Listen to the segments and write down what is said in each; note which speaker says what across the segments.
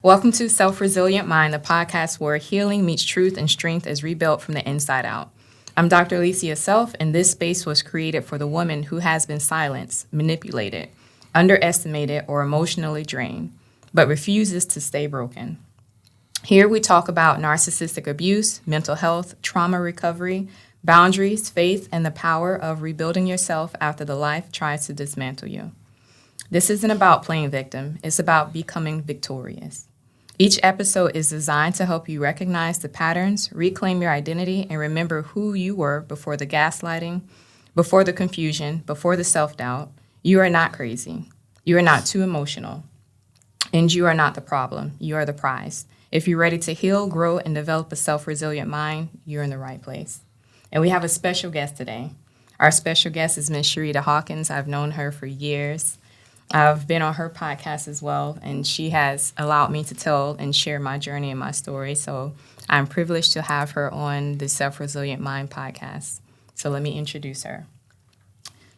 Speaker 1: Welcome to Self-Resilient Mind, the podcast where healing meets truth and strength is rebuilt from the inside out. I'm Dr. Alicia Self, and this space was created for the woman who has been silenced, manipulated, underestimated, or emotionally drained, but refuses to stay broken. Here we talk about narcissistic abuse, mental health, trauma recovery, boundaries, faith, and the power of rebuilding yourself after the life tries to dismantle you. This isn't about playing victim, it's about becoming victorious. Each episode is designed to help you recognize the patterns, reclaim your identity, and remember who you were before the gaslighting, before the confusion, before the self-doubt. You are not crazy. You are not too emotional. And you are not the problem. You are the prize. If you're ready to heal, grow, and develop a self-resilient mind, you're in the right place. And we have a special guest today. Our special guest is Miss Sharita Hawkins. I've known her for years. I've been on her podcast as well, and she has allowed me to tell and share my journey and my story. So I'm privileged to have her on the Self-Resilient Mind podcast. So let me introduce her.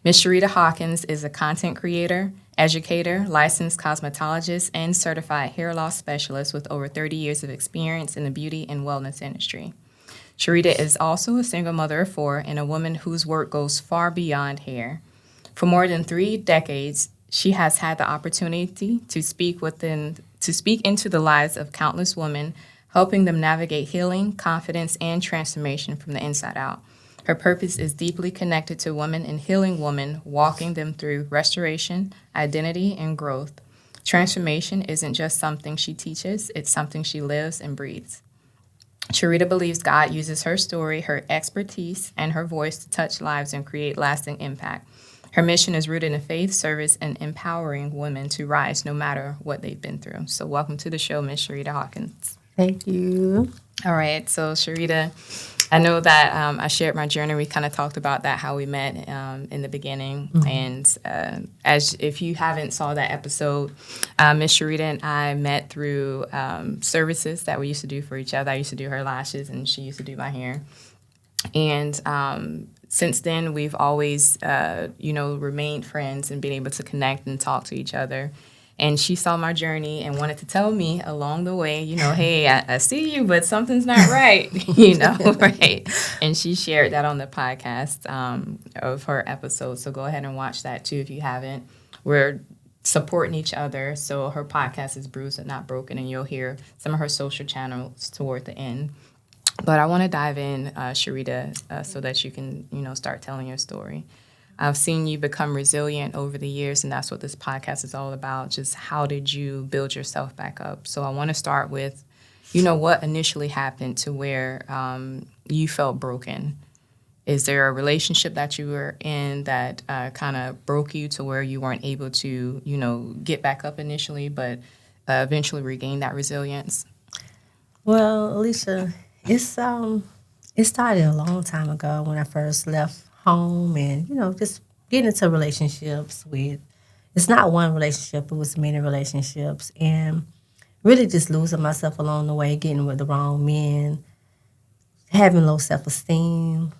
Speaker 1: Ms. Sharita Hawkins is a content creator, educator, licensed cosmetologist, and certified hair loss specialist with over 30 years of experience in the beauty and wellness industry. Sharita is also a single mother of 4 and a woman whose work goes far beyond hair. For more than 3 decades, she has had the opportunity to speak into the lives of countless women, helping them navigate healing, confidence, and transformation from the inside out. Her purpose is deeply connected to women and healing women, walking them through restoration, identity, and growth. Transformation isn't just something she teaches, it's something she lives and breathes. Sharita believes God uses her story, her expertise, and her voice to touch lives and create lasting impact. Her mission is rooted in faith, service, and empowering women to rise no matter what they've been through. So welcome to the show, Ms. Sharita Hawkins.
Speaker 2: Thank you.
Speaker 1: All right. So Sharita, I know that I shared my journey. We kind of talked about that, how we met in the beginning. Mm-hmm. And as if you haven't saw that episode, Ms. Sharita and I met through services that we used to do for each other. I used to do her lashes, and she used to do my hair. And since then, we've always, remained friends and been able to connect and talk to each other. And she saw my journey and wanted to tell me along the way, hey, I see you, but something's not right, right? And she shared that on the podcast of her episode. So go ahead and watch that, too, if you haven't. We're supporting each other. So her podcast is Bruised but Not Broken, and you'll hear some of her social channels toward the end. But I want to dive in, Sharita, so that you can, start telling your story. I've seen you become resilient over the years, and that's what this podcast is all about. Just how did you build yourself back up? So I want to start with, what initially happened to where you felt broken. Is there a relationship that you were in that kind of broke you to where you weren't able to, get back up initially, but eventually regain that resilience?
Speaker 2: Well, Alicia, it started a long time ago when I first left home and, just getting into relationships with, it's not one relationship, it was many relationships, and really just losing myself along the way, getting with the wrong men, having low self-esteem,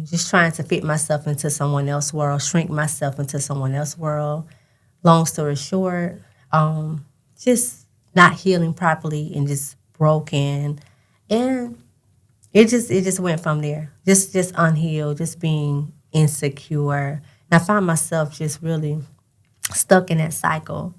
Speaker 2: just trying to fit myself into someone else's world, shrink myself into someone else's world. Long story short, just not healing properly and just broken. And it just went from there. Just unhealed, just being insecure. And I found myself just really stuck in that cycle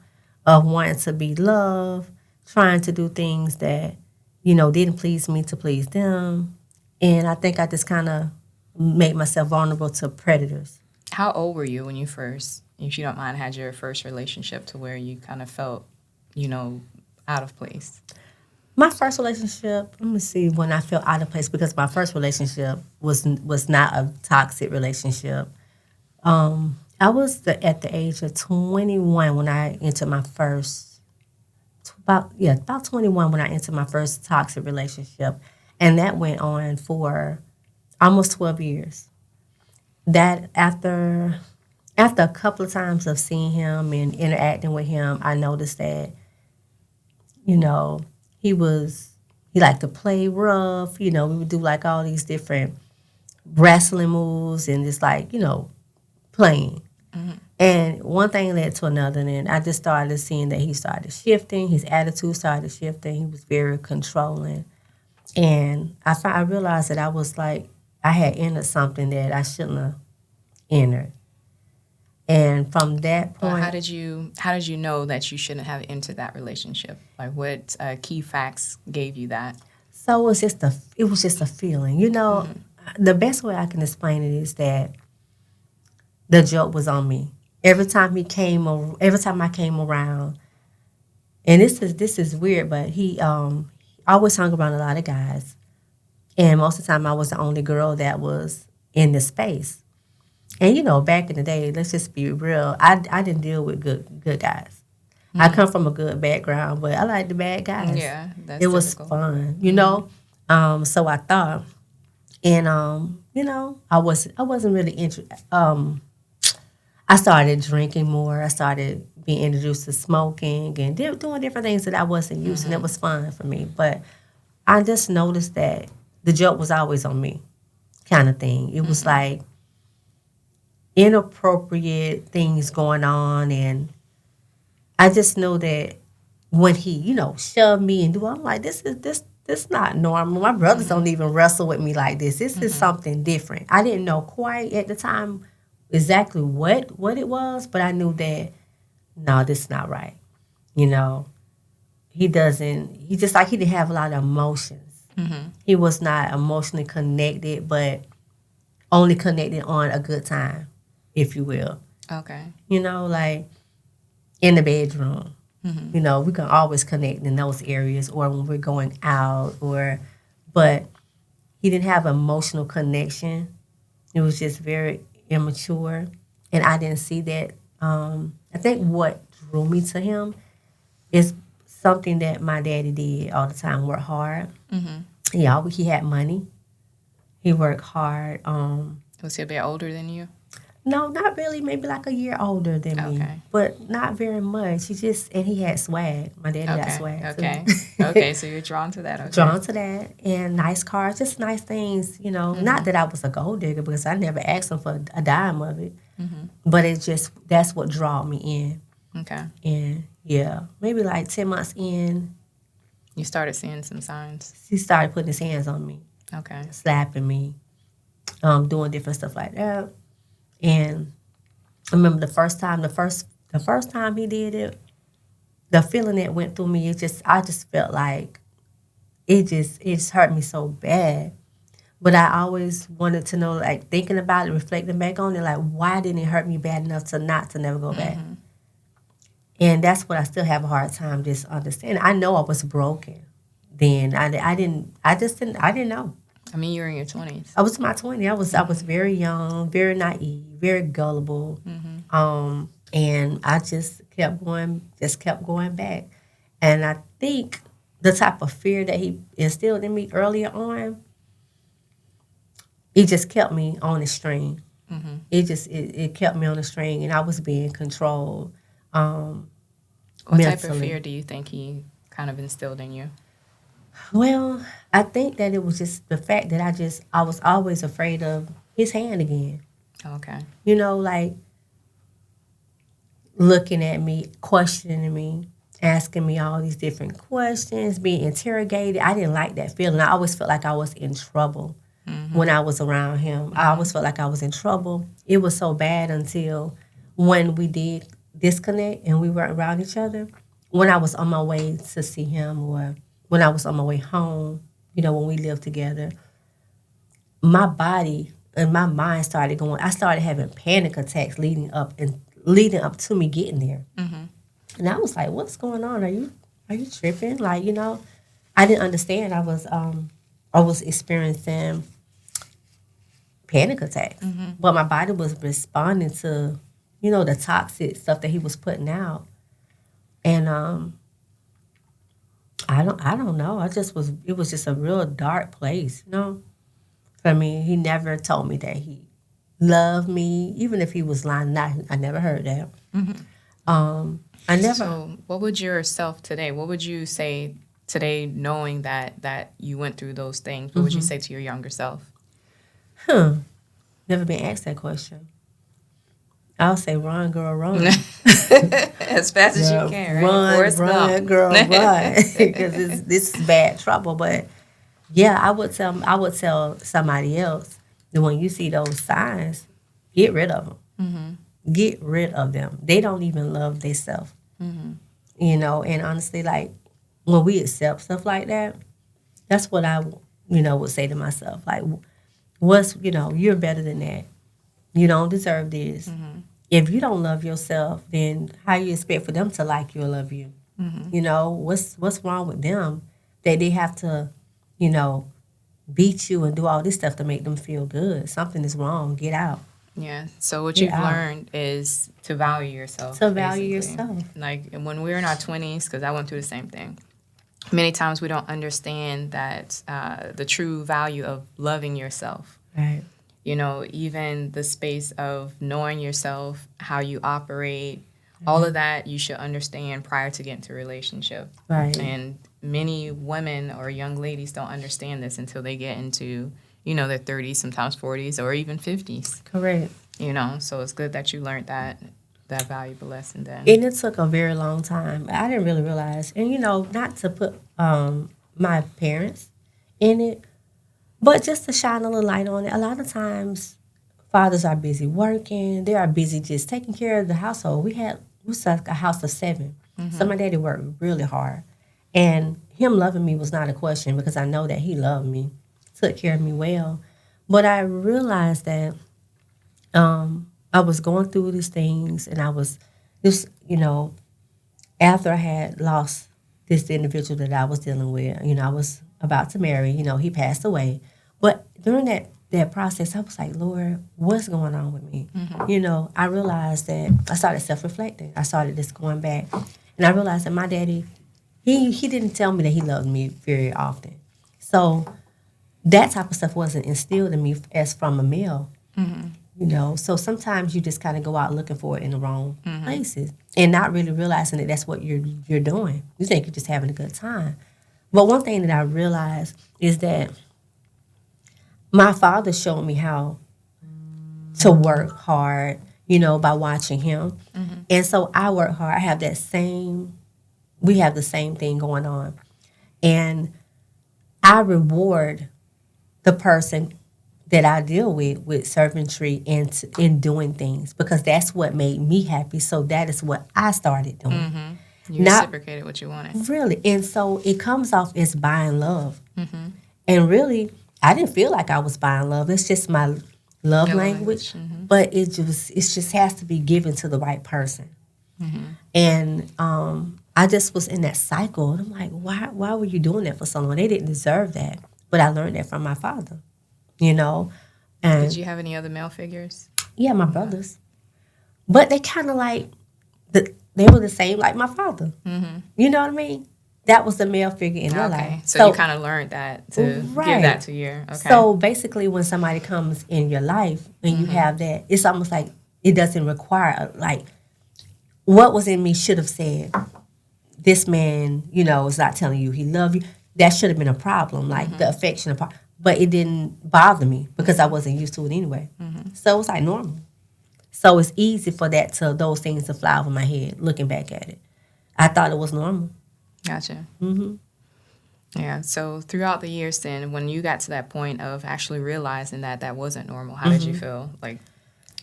Speaker 2: of wanting to be loved, trying to do things that, didn't please me to please them. And I think I just kind of made myself vulnerable to predators.
Speaker 1: How old were you when you first, if you don't mind, had your first relationship to where you kind of felt, out of place?
Speaker 2: My first relationship, let me see when I felt out of place, because my first relationship was not a toxic relationship. I was at the age of 21 when I entered my first, about 21 when I entered my first toxic relationship. And that went on for almost 12 years. That after a couple of times of seeing him and interacting with him, I noticed that, he liked to play rough. We would do like all these different wrestling moves and just like, playing. Mm-hmm. And one thing led to another, and I just started seeing that he started shifting. His attitude started shifting. He was very controlling. And I realized that I was like, I had entered something that I shouldn't have entered. And from that
Speaker 1: But
Speaker 2: point,
Speaker 1: how did you know that you shouldn't have entered that relationship? Like, what key facts gave you that?
Speaker 2: so it was just a feeling. You know, the best way I can explain it is that the joke was on me. Every time every time I came around, and this is weird, but he always hung around a lot of guys, and most of the time I was the only girl that was in the space. And you know, back in the day, let's just be real, I didn't deal with good guys. I come from a good background, but I like the bad guys.
Speaker 1: Yeah, that's
Speaker 2: It was
Speaker 1: typical.
Speaker 2: fun, you know. So I thought, and you know, I wasn't really interested. I started drinking more. I started being introduced to smoking and doing different things that I wasn't used, and it was fun for me. But I just noticed that the joke was always on me, kind of thing. It was like inappropriate things going on, and I just know that when he, you know, shoved me and I'm like, this not normal. My brothers don't even wrestle with me like this. This is something different. I didn't know quite at the time exactly what it was, but I knew that no, this is not right. You know, he just like he didn't have a lot of emotions. He was not emotionally connected, but only connected on a good time, if you will.
Speaker 1: Okay.
Speaker 2: You know, like in the bedroom. You know, we can always connect in those areas or when we're going out but he didn't have emotional connection. It was just very immature. And I didn't see that. I think what drew me to him is something that my daddy did all the time, work hard. He had money. He worked hard.
Speaker 1: Was he a bit older than you?
Speaker 2: No, not really. Maybe like a year older than me,
Speaker 1: Okay.
Speaker 2: but not very much. And he had swag. My daddy got
Speaker 1: Okay.
Speaker 2: swag
Speaker 1: Okay.
Speaker 2: too.
Speaker 1: Okay. So you're drawn to that. Okay.
Speaker 2: Drawn to that and nice cars, just nice things. You know, not that I was a gold digger because I never asked him for a dime of it, but it just that's what drew me in.
Speaker 1: Okay.
Speaker 2: And yeah, maybe like 10 months in,
Speaker 1: You started seeing some signs.
Speaker 2: he started putting his hands on me,
Speaker 1: Okay.
Speaker 2: slapping me, doing different stuff like that. And I remember the first time he did it, the feeling that went through me, I just felt like it just hurt me so bad. But I always wanted to know, like thinking about it, reflecting back on it, like why didn't it hurt me bad enough to never go back? And that's what I still have a hard time just understanding. I know I was broken then. I didn't know.
Speaker 1: I mean, you were in your 20s.
Speaker 2: I was in my 20s. I was very young, very naive, very gullible. And I just kept going back. And I think the type of fear that he instilled in me earlier on, it just kept me on the string. It kept me on the string, and I was being controlled.
Speaker 1: What type of
Speaker 2: Mentally.
Speaker 1: fear do you think he kind of instilled in you?
Speaker 2: Well, I think that it was just the fact that I was always afraid of his hand again.
Speaker 1: Okay.
Speaker 2: You know, like looking at me, questioning me, asking me all these different questions, being interrogated. I didn't like that feeling. I always felt like I was in trouble when I was around him. I always felt like I was in trouble. It was so bad until when we did disconnect and we weren't around each other. When I was on my way to see him or when I was on my way home, you know, when we lived together, my body and my mind started going. I started having panic attacks leading up to me getting there. And I was like, "What's going on? Are you tripping?" Like, you know, I didn't understand. I was experiencing panic attacks, but my body was responding to, you know, the toxic stuff that he was putting out. And I don't know. It was just a real dark place, you know. I mean, he never told me that he loved me, even if he was lying. I never heard that. I never.
Speaker 1: So, what would your self today? What would you say today, knowing that you went through those things? What would you say to your younger self?
Speaker 2: Never been asked that question. I'll say, run, girl, run.
Speaker 1: As fast as you can, right?
Speaker 2: Run,
Speaker 1: Forrest
Speaker 2: run,
Speaker 1: Gump.
Speaker 2: girl, run. Because this is bad trouble. But yeah, I would tell somebody else that when you see those signs, get rid of them. Get rid of them. They don't even love themselves. You know, and honestly, like when we accept stuff like that, that's what I, would say to myself. Like, you're better than that. You don't deserve this. If you don't love yourself, then how you expect for them to like you or love you? You know, what's wrong with them that they have to, you know, beat you and do all this stuff to make them feel good? Something is wrong. Get out.
Speaker 1: Yeah. So what
Speaker 2: Get
Speaker 1: you've
Speaker 2: out.
Speaker 1: learned is to value yourself.
Speaker 2: To value
Speaker 1: basically.
Speaker 2: yourself.
Speaker 1: Like when we're in our 20s, because I went through the same thing. Many times we don't understand that the true value of loving yourself.
Speaker 2: Right.
Speaker 1: You know, even the space of knowing yourself, how you operate, all of that you should understand prior to getting to a relationship.
Speaker 2: Right.
Speaker 1: And many women or young ladies don't understand this until they get into, their 30s, sometimes 40s, or even 50s.
Speaker 2: Correct.
Speaker 1: So it's good that you learned that valuable lesson then.
Speaker 2: And it took a very long time. I didn't really realize, and not to put my parents in it, but just to shine a little light on it. A lot of times, fathers are busy working. They are busy just taking care of the household. We was like a house of 7. So my daddy worked really hard. And him loving me was not a question because I know that he loved me, took care of me well. But I realized that I was going through these things, and I was after I had lost this individual that I was dealing with, I was about to marry, he passed away. But during that process, I was like, Lord, what's going on with me? I realized that I started self-reflecting. I started just going back. And I realized that my daddy, he didn't tell me that he loved me very often. So that type of stuff wasn't instilled in me as from a male. So sometimes you just kind of go out looking for it in the wrong places and not really realizing that that's what you're doing. You think you're just having a good time. But one thing that I realized is that my father showed me how to work hard, by watching him. And so I work hard. We have the same thing going on. And I reward the person that I deal with servantry and in doing things because that's what made me happy. So that is what I started doing.
Speaker 1: You reciprocated what you wanted.
Speaker 2: Really. And so it comes off as buying love. And really, I didn't feel like I was buying love. It's just my love language. But it just has to be given to the right person. And I just was in that cycle. And I'm like, why were you doing that for someone? They didn't deserve that. But I learned that from my father, And
Speaker 1: did you have any other male figures?
Speaker 2: Yeah, my brothers. But they kind of like, they were the same like my father. You know what I mean? That was the male figure in their life.
Speaker 1: So you kind of learned that to give that to your, okay.
Speaker 2: So basically when somebody comes in your life and you have that, it's almost like it doesn't require, like, what was in me should have said, this man, is not telling you he loved you. That should have been a problem, like the affection part. But it didn't bother me because I wasn't used to it anyway. So it was like normal. So it's easy for those things to fly over my head looking back at it. I thought it was normal.
Speaker 1: Gotcha. Yeah. So throughout the years then, when you got to that point of actually realizing that wasn't normal, how did you feel? Like,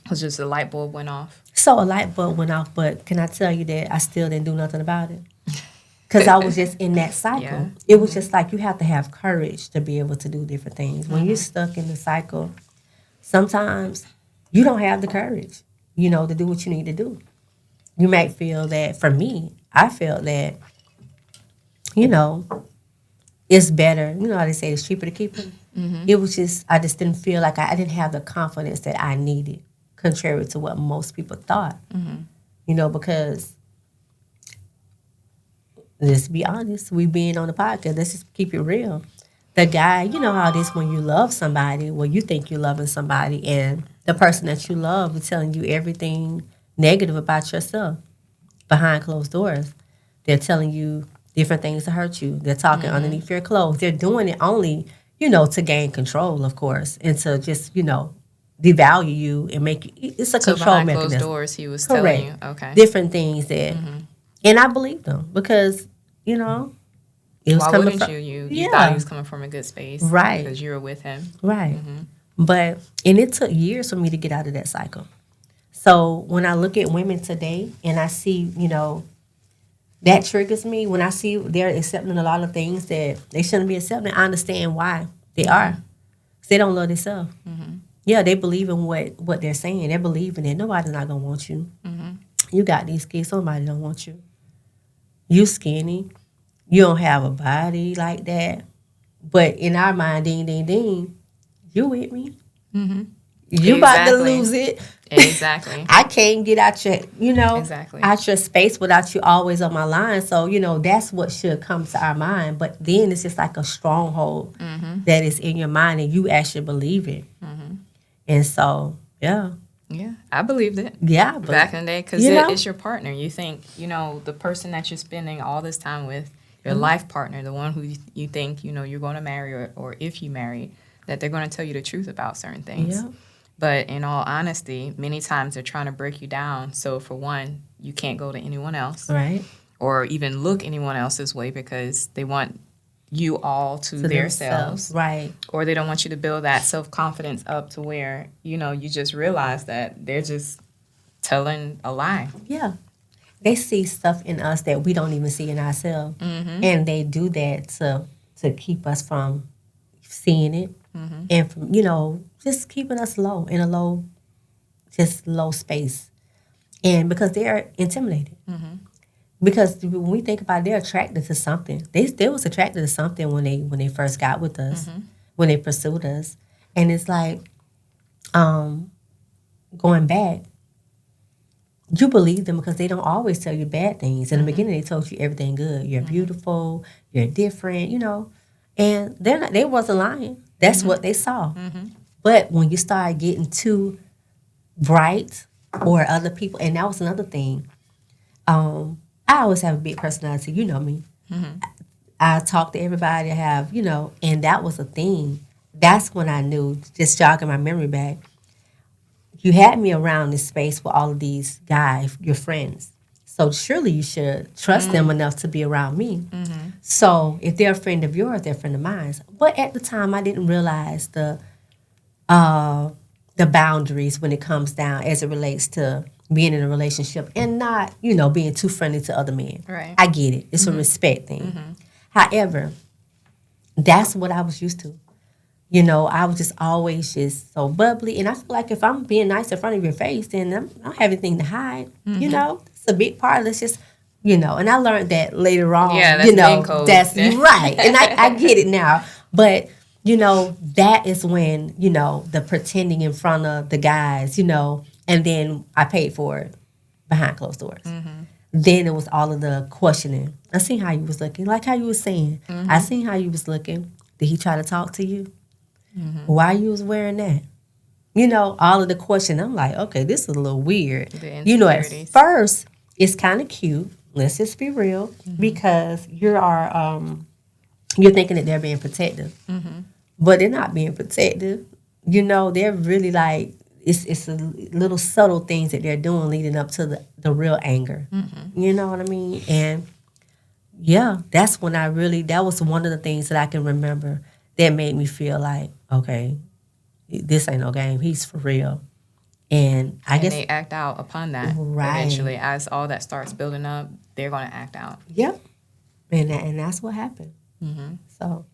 Speaker 1: was just a light bulb went off?
Speaker 2: So a light bulb went off, but can I tell you that I still didn't do nothing about it? Because I was just in that cycle. Yeah. It was just like you have to have courage to be able to do different things. When you're stuck in the cycle, sometimes you don't have the courage, to do what you need to do. You might feel that, for me, I felt that, it's better. You know how they say it's cheaper to keep it? It was just, I just didn't feel like I didn't have the confidence that I needed, contrary to what most people thought. Because let's be honest, we being on the podcast, let's just keep it real. The guy, you know how it is when you love somebody, well, you think you're loving somebody, and the person that you love is telling you everything negative about yourself behind closed doors. They're telling you different things to hurt you. They're talking underneath your clothes. They're doing it only, to gain control, of course, and to just, devalue you and make you. It's a
Speaker 1: So
Speaker 2: control
Speaker 1: behind
Speaker 2: mechanism.
Speaker 1: closed doors, he was
Speaker 2: Correct.
Speaker 1: telling you, okay.
Speaker 2: Different things that, and I believed him because it was
Speaker 1: Why
Speaker 2: coming
Speaker 1: wouldn't
Speaker 2: from
Speaker 1: you thought he was coming from a good space,
Speaker 2: Right.
Speaker 1: Because you were with him,
Speaker 2: right. But and it took years for me to get out of that cycle. So when I look at women today and I see, that triggers me. When I see they're accepting a lot of things that they shouldn't be accepting, I understand why they are. 'Cause they don't love themselves. Yeah, they believe in what they're saying. They believe in it. Nobody's not gonna want you. You got these kids. Somebody don't want you. You skinny. You don't have a body like that. But in our mind, ding, ding, ding, you with me. You about to
Speaker 1: Exactly.
Speaker 2: lose it.
Speaker 1: Exactly.
Speaker 2: I can't get out your,
Speaker 1: Exactly.
Speaker 2: out your space without you always on my line. So, that's what should come to our mind. But then it's just like a stronghold that is in your mind and you actually believe it. And so, yeah.
Speaker 1: Yeah, I believed it.
Speaker 2: Yeah. But,
Speaker 1: Back in the day, because
Speaker 2: you know?
Speaker 1: it's your partner. You think, the person that you're spending all this time with, your life partner, the one who you think, you're going to marry or if you marry, that they're going to tell you the truth about certain things.
Speaker 2: Yeah.
Speaker 1: But in all honesty, many times they're trying to break you down. So for one, you can't go to anyone else
Speaker 2: Right.
Speaker 1: or even look anyone else's way because they want you all to themselves.
Speaker 2: Right.
Speaker 1: Or they don't want you to build that self-confidence up to where, you just realize that they're just telling a lie.
Speaker 2: Yeah. They see stuff in us that we don't even see in ourselves. And they do that to keep us from seeing it and from, just keeping us low in a low space. And because they're intimidated. Because when we think about it, they're attracted to something. They was attracted to something when they first got with us, when they pursued us. And it's like, going back, you believe them because they don't always tell you bad things. In the beginning, they told you everything good. You're beautiful. You're different. And they wasn't lying. That's what they saw. But when you start getting too bright, or other people, and that was another thing. I always have a big personality. You know me. I talk to everybody. I have, and that was a thing. That's when I knew. Just jogging my memory back. You had me around this space with all of these guys, your friends. So surely you should trust them enough to be around me. So if they're a friend of yours, they're a friend of mine. But at the time, I didn't realize the boundaries when it comes down as it relates to being in a relationship and not, being too friendly to other men.
Speaker 1: Right.
Speaker 2: I get it. It's a respect thing. However, that's what I was used to. I was just always just so bubbly. And I feel like if I'm being nice in front of your face, then I don't have anything to hide. It's a big part of this. Just, and I learned that later on.
Speaker 1: Yeah, that's main code.
Speaker 2: That's right. And I get it now. But, that is when, the pretending in front of the guys, and then I paid for it behind closed doors. Then it was all of the questioning. I seen how you was looking, like how you was saying. I seen how you was looking. Did he try to talk to you? Why you was wearing that? All of the question. I'm like, okay, this is a little weird. At first, it's kind of cute. Let's just be real, because you're thinking that they're being protective, but they're not being protective. They're really like it's a little subtle things that they're doing leading up to the real anger. You know what I mean? And yeah, that's when that was one of the things that I can remember that made me feel like, okay, this ain't no game. He's for real. And I guess
Speaker 1: they act out upon that.
Speaker 2: Right.
Speaker 1: Eventually, as all that starts building up, they're going to act out.
Speaker 2: Yep. And that's what happened. So,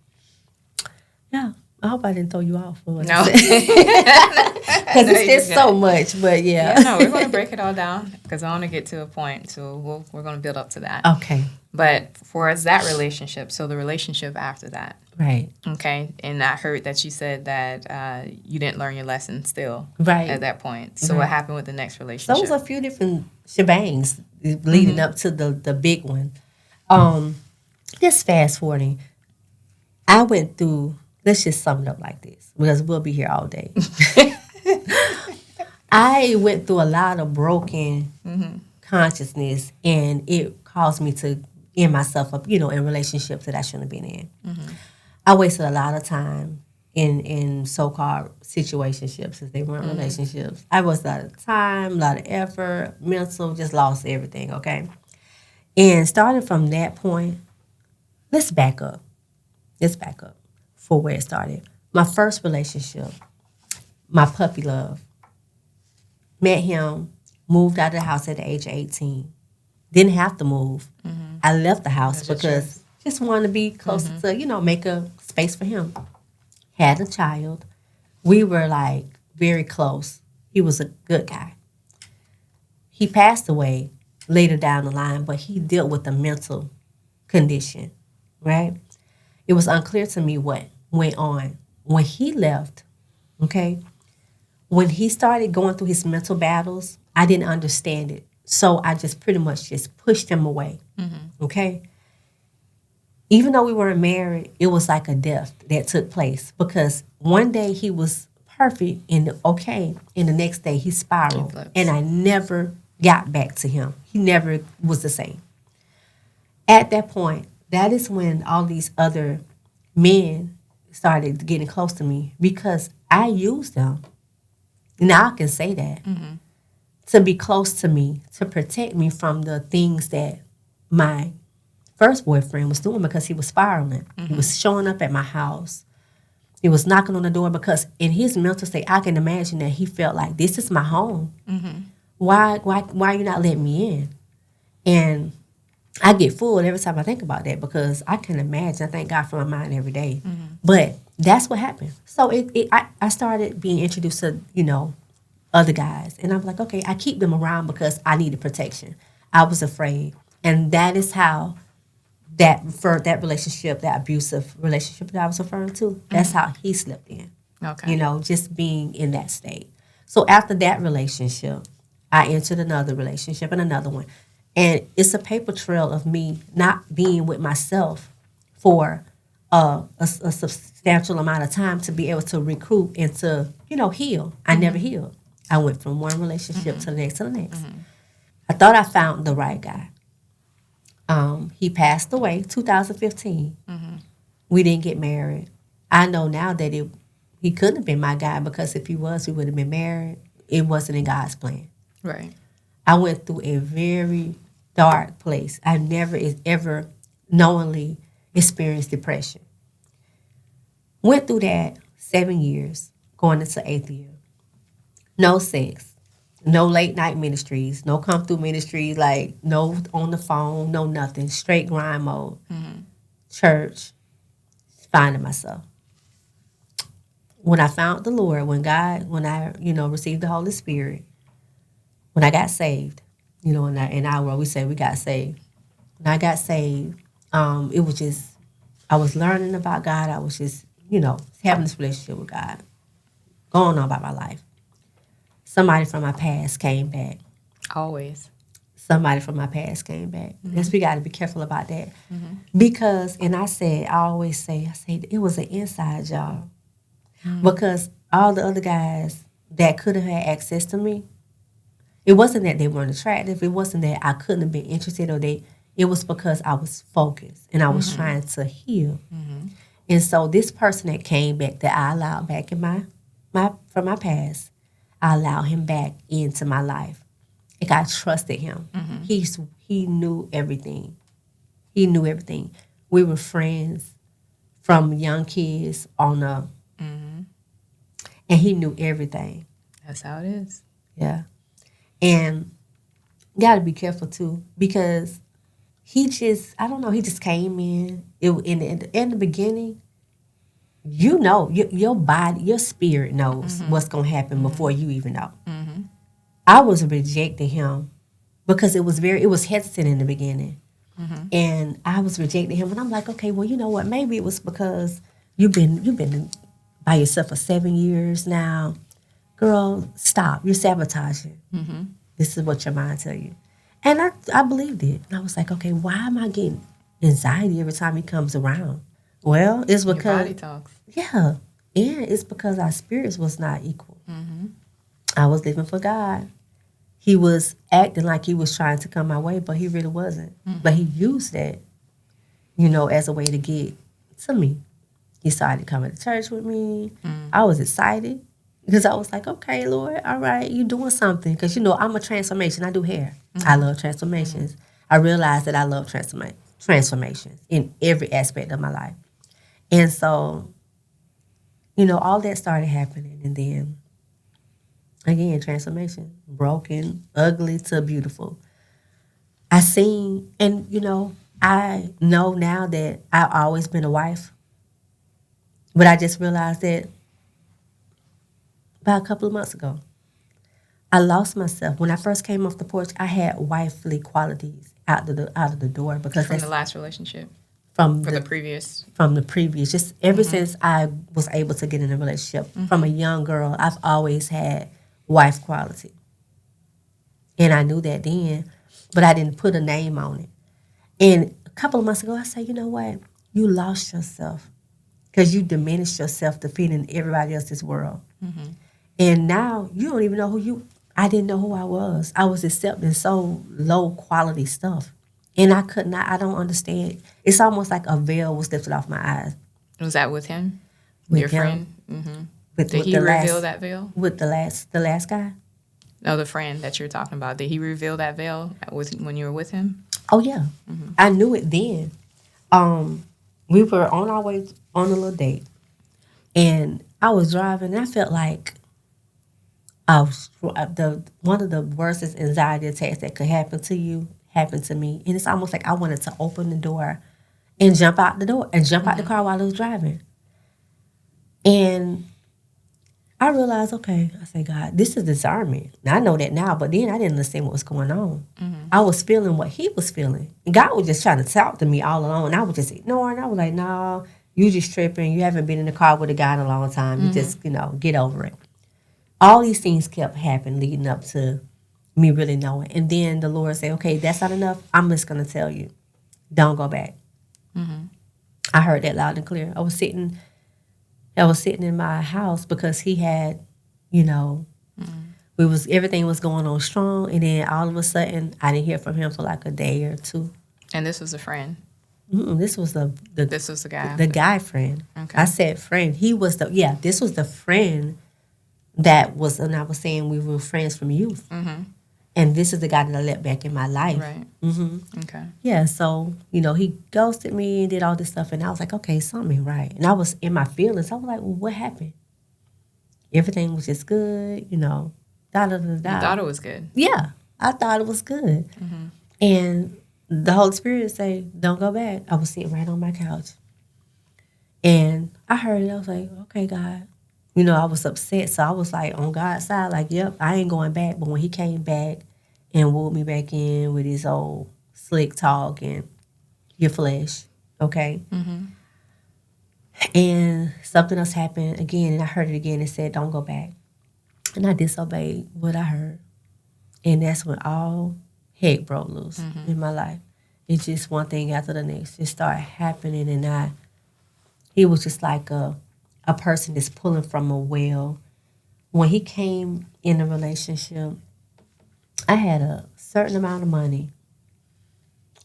Speaker 2: yeah. I hope I didn't throw you off. No. Because it's so much, but yeah.
Speaker 1: No, we're going to break it all down because I want to get to a point. So we're going to build up to that.
Speaker 2: Okay.
Speaker 1: But for us, that relationship, so the relationship after that.
Speaker 2: Right.
Speaker 1: Okay. And I heard that you said that you didn't learn your lesson still.
Speaker 2: Right.
Speaker 1: At that point. So what happened with the next relationship?
Speaker 2: So it was a few different shebangs leading up to the big one. Just fast forwarding. I went through, let's just sum it up like this, because we'll be here all day. I went through a lot of broken consciousness, and it caused me to end myself up, in relationships that I shouldn't have been in. I wasted a lot of time in so-called situationships, as they weren't relationships. I was a lot of time, a lot of effort, mental, just lost everything, okay? And starting from that point, let's back up. Let's back up for where it started. My first relationship, my puppy love, met him, moved out of the house at the age of 18. Didn't have to move. I left the house because just wanted to be closer to, make a space for him. Had a child. We were like very close. He was a good guy. He passed away later down the line, but he dealt with a mental condition, right? It was unclear to me what went on. When he left, okay, when he started going through his mental battles, I didn't understand it. So I just pretty much just pushed him away, okay? Even though we weren't married, it was like a death that took place because one day he was perfect and okay, and the next day he spiraled, and I never got back to him. He never was the same. At that point, that is when all these other men started getting close to me because I used them. Now I can say that. To be close to me, to protect me from the things that my first boyfriend was doing because he was spiraling. He was showing up at my house. He was knocking on the door because in his mental state, I can imagine that he felt like, this is my home. Why are you not letting me in? And I get fooled every time I think about that because I can imagine. I thank God for my mind every day. But that's what happened. So I started being introduced to, other guys. And I'm like, okay, I keep them around because I needed protection. I was afraid. And that is how that relationship, that abusive relationship that I was referring to, that's how he slipped in.
Speaker 1: Okay.
Speaker 2: Just being in that state. So after that relationship, I entered another relationship and another one. And it's a paper trail of me not being with myself for a substantial amount of time to be able to recruit and to, heal. I never healed. I went from one relationship to the next to the next. I thought I found the right guy. He passed away 2015. We didn't get married. I know now that he couldn't have been my guy because if he was, we would have been married. It wasn't in God's plan.
Speaker 1: Right.
Speaker 2: I went through a very dark place. I never ever knowingly experienced depression. Went through that 7 years, going into 8th year. No sex, no late night ministries, no come through ministries, like no on the phone, no nothing, straight grind mode. Church, finding myself. When I found the Lord, when I received the Holy Spirit, when I got saved, in our world we say we got saved. When I got saved, it was just I was learning about God. I was just having this relationship with God, going on about my life. Somebody from my past came back.
Speaker 1: Always.
Speaker 2: Somebody from my past came back. Yes, we got to be careful about that. Because, and I always say, it was an inside job. Because all the other guys that could have had access to me, it wasn't that they weren't attractive. It wasn't that I couldn't have been interested it was because I was focused and I was trying to heal. And so this person that came back that I allowed back in from my past, I allowed him back into my life. Like I trusted him. He knew everything. He knew everything. We were friends from young kids on up. And he knew everything.
Speaker 1: That's how it is.
Speaker 2: Yeah. And got to be careful too because he just came in. In the beginning, your body, your spirit knows what's going to happen before you even know. I was rejecting him because it was hesitant in the beginning. And I was rejecting him. And I'm like, okay, well, you know what? Maybe it was because you've been by yourself for 7 years now. Girl, stop. You're sabotaging. This is what your mind tell you. And I believed it. And I was like, okay, why am I getting anxiety every time he comes around? Well, it's because...
Speaker 1: Your body talks.
Speaker 2: Yeah. And it's because our spirits was not equal. I was living for God. He was acting like he was trying to come my way, but he really wasn't. But he used that, as a way to get to me. He started coming to church with me. I was excited because I was like, okay, Lord, all right, you doing something. Because, I'm a transformation. I do hair. I love transformations. I realized that I love transformations in every aspect of my life. And so, all that started happening. And then, again, transformation. Broken, ugly to beautiful. I seen, and, I know now that I've always been a wife. But I just realized that about a couple of months ago, I lost myself. When I first came off the porch, I had wifely qualities out of the door because
Speaker 1: From
Speaker 2: that's
Speaker 1: the last relationship?
Speaker 2: from
Speaker 1: For the
Speaker 2: the
Speaker 1: previous?
Speaker 2: from the previous. Just ever since I was able to get in a relationship, from a young girl, I've always had wife quality, and I knew that then, but I didn't put a name on it. And a couple of months ago, I said, you know what? You lost yourself because you diminished yourself to fit in everybody else's world. And now you don't even know I didn't know who I was. I was accepting so low quality stuff. And I don't understand. It's almost like a veil was lifted off my eyes.
Speaker 1: Was that with him?
Speaker 2: With
Speaker 1: Your
Speaker 2: him,
Speaker 1: friend?
Speaker 2: With
Speaker 1: Did he reveal that veil?
Speaker 2: With the last guy?
Speaker 1: No, the friend that you're talking about. Did he reveal that veil when you were with him?
Speaker 2: Oh yeah. I knew it then. We were on our way on a little date. And I was driving and I felt like one of the worst anxiety attacks that could happen to you happened to me, and it's almost like I wanted to open the door and jump out the car while I was driving. And I realized, okay, I said, God, this is discernment. Now, I know that now, but then I didn't understand what was going on. I was feeling what he was feeling, and God was just trying to talk to me all along, and I was just ignoring. I was like, no, you just tripping. You haven't been in the car with a guy in a long time. You just, get over it. All these things kept happening leading up to me really knowing. And then the Lord said, okay, that's not enough. I'm just going to tell you, don't go back. I heard that loud and clear. I was sitting in my house because he had, everything was going on strong. And then all of a sudden, I didn't hear from him for like a day or two.
Speaker 1: And this was a friend?
Speaker 2: This was
Speaker 1: This was the guy?
Speaker 2: The guy friend.
Speaker 1: Okay.
Speaker 2: I said friend. This was the friend that was, and I was saying we were friends from youth. And this is the guy that I let back in my life.
Speaker 1: Right. Okay.
Speaker 2: Yeah, so, he ghosted me and did all this stuff. And I was like, okay, something ain't right. And I was in my feelings. I was like, well, what happened? Everything was just good, da da da da.
Speaker 1: You thought it was good?
Speaker 2: Yeah, I thought it was good. And the Holy Spirit say, don't go back. I was sitting right on my couch. And I heard it. I was like, okay, God. I was upset. So I was like on God's side, like, yep, I ain't going back. But when he came back and wooed me back in with his old slick talk and your flesh, okay? And something else happened again, and I heard it again and said, don't go back. And I disobeyed what I heard. And that's when all heck broke loose in my life. It's just one thing after the next. It started happening, and he was just like a person that's pulling from a well. When he came in a relationship, I had a certain amount of money.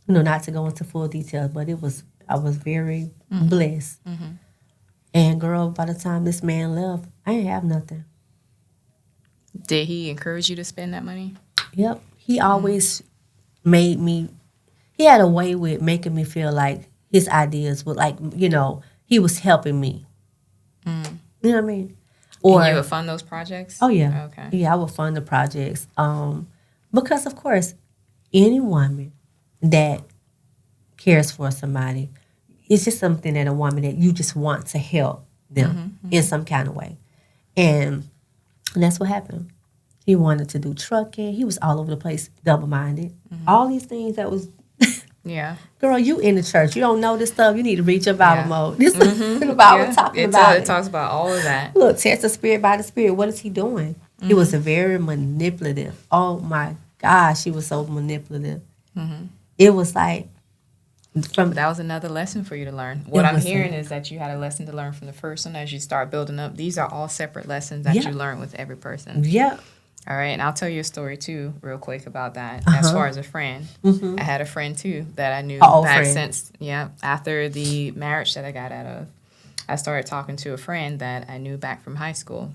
Speaker 2: Not to go into full details, but I was very blessed. And girl, by the time this man left, I didn't have nothing.
Speaker 1: Did he encourage you to spend that money?
Speaker 2: Yep. He always made me, he had a way with making me feel like his ideas were like, he was helping me. You know what I mean?
Speaker 1: Or and you would fund those projects?
Speaker 2: Oh, yeah.
Speaker 1: Okay.
Speaker 2: Yeah, I would fund the projects. Because, of course, any woman that cares for somebody, it's just something that a woman that you just want to help them in some kind of way. And that's what happened. He wanted to do trucking. He was all over the place, double-minded. All these things that was...
Speaker 1: Yeah.
Speaker 2: Girl, you in the church. You don't know this stuff. You need to read your Bible mode. This is the Bible talking about it.
Speaker 1: It talks about all of that.
Speaker 2: Look, test the spirit by the spirit. What is he doing? He was very manipulative. Oh, my gosh. He was so manipulative. It was like...
Speaker 1: That was another lesson for you to learn. What I'm hearing is that you had a lesson to learn from the first one as you start building up. These are all separate lessons that you learn with every person.
Speaker 2: Yeah.
Speaker 1: All right, and I'll tell you a story, too, real quick about that. As far as a friend, I had a friend, too, that I knew back since, after the marriage that I got out of. I started talking to a friend that I knew back from high school.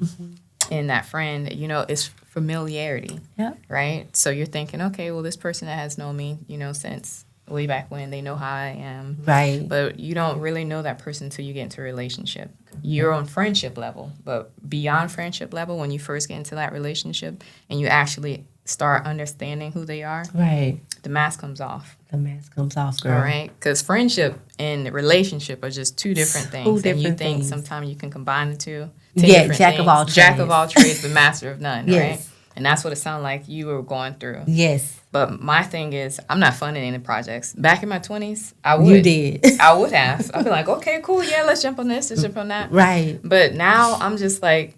Speaker 1: And that friend, you know, is familiarity, right? So you're thinking, okay, well, this person that has known me, you know, since way back when, they know how I am.
Speaker 2: Right.
Speaker 1: But you don't really know that person until you get into a relationship. You're on friendship level, but beyond friendship level, when you first get into that relationship and you actually start understanding who they are,
Speaker 2: Right.
Speaker 1: the mask comes off.
Speaker 2: The mask comes off, girl.
Speaker 1: All right? Because friendship and relationship are just two different things. And you think sometimes you can combine the two.
Speaker 2: Jack of all trades.
Speaker 1: Jack of all trades, but master of none,
Speaker 2: Yes.
Speaker 1: right? And that's what it sounded like you were going through.
Speaker 2: Yes.
Speaker 1: But my thing is, I'm not funding any projects. Back in my 20s, I would.
Speaker 2: You did.
Speaker 1: I would have. I'd be like, okay, cool, yeah, let's jump on this, let's jump on that.
Speaker 2: Right.
Speaker 1: But now I'm just like,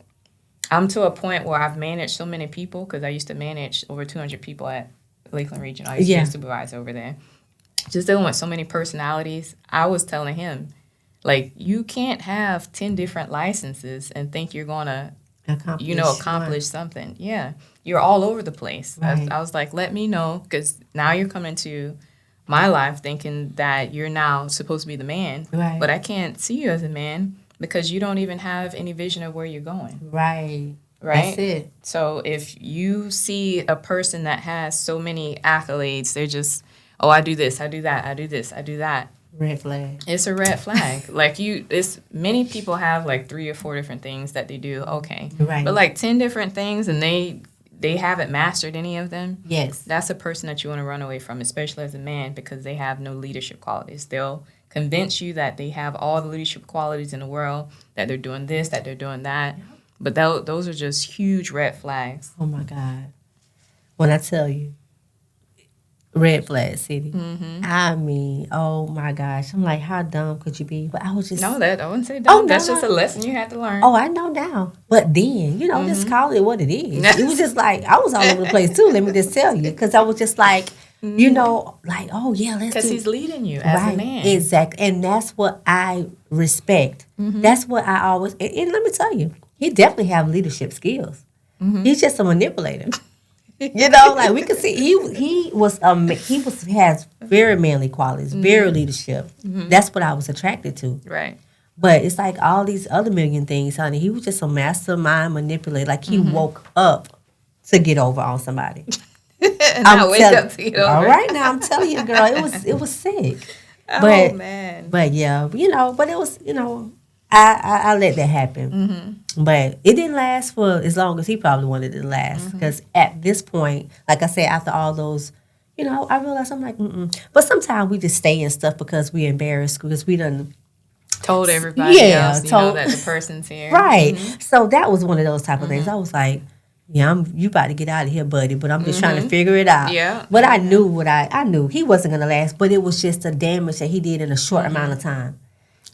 Speaker 1: I'm to a point where I've managed so many people, because I used to manage over 200 people at Lakeland Regional. I used to be a supervisor over there. Just dealing with so many personalities, I was telling him, like, you can't have 10 different licenses and think you're going to, accomplish something. Yeah. You're all over the place.
Speaker 2: Right.
Speaker 1: I was like, let me know, because now you're coming to my life thinking that you're now supposed to be the man.
Speaker 2: Right.
Speaker 1: But I can't see you as a man because you don't even have any vision of where you're going.
Speaker 2: Right.
Speaker 1: Right?
Speaker 2: That's it.
Speaker 1: So if you see a person that has so many accolades, they're just, oh, I do this, I do that, I do this, I do that.
Speaker 2: Red flag.
Speaker 1: It's a red flag. Like many people have like 3 or 4 different things that they do. Okay.
Speaker 2: Right.
Speaker 1: But like 10 different things and they haven't mastered any of them.
Speaker 2: Yes.
Speaker 1: That's a person that you want to run away from, especially as a man, because they have no leadership qualities. They'll convince you that they have all the leadership qualities in the world, that they're doing this, that they're doing that. But those are just huge red flags.
Speaker 2: Oh, my God. When I tell you, red flag city. Mm-hmm. I mean, oh, my gosh. I'm like, how dumb could you be? But I was just...
Speaker 1: No, I wouldn't say dumb. That's just a lesson you have to learn.
Speaker 2: Oh, I know now. But then, just call it what it is. It was just like, I was all over the place, too. Let me just tell you. Because I was just like, like, oh, yeah, let's do it.
Speaker 1: Because he's leading you as a man.
Speaker 2: Exactly. And that's what I respect. Mm-hmm. That's what I always... And let me tell you, he definitely have leadership skills. Mm-hmm. He's just a manipulator. Like we could see he has very manly qualities, very leadership. Mm-hmm. That's what I was attracted to.
Speaker 1: Right.
Speaker 2: But it's like all these other million things, honey. He was just a mastermind manipulator. Like he woke up to get over on somebody.
Speaker 1: And I wake up to get over.
Speaker 2: All right, now I'm telling you, girl, it was sick.
Speaker 1: Oh man.
Speaker 2: But yeah, but it was, I let that happen. Mm-hmm. But it didn't last for as long as he probably wanted it to last. Because at this point, like I said, after all those, I realized I'm like, But sometimes we just stay in stuff because we're embarrassed because we done
Speaker 1: told everybody else, that the person's here.
Speaker 2: Right. Mm-hmm. So that was one of those type of things. I was like, yeah, you about to get out of here, buddy, but I'm just trying to figure it out.
Speaker 1: Yeah.
Speaker 2: But I knew I knew he wasn't going to last, but it was just the damage that he did in a short amount of time.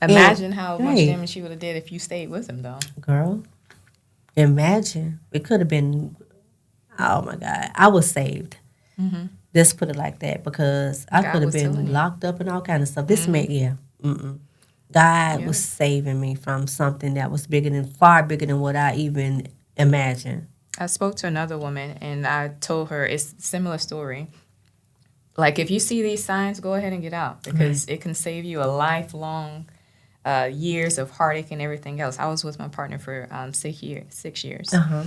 Speaker 1: Imagine how much damage you would have did if you stayed with him, though.
Speaker 2: Girl, imagine. It could have been, oh, my God. I was saved. Mm-hmm. Let's put it like that, because I could have been locked up and all kind of stuff. This man, God was saving me from something that was far bigger than what I even imagined.
Speaker 1: I spoke to another woman, and I told her it's a similar story. Like, if you see these signs, go ahead and get out, because it can save you a lifelong years of heartache and everything else. I was with my partner for 6 years. Uh-huh.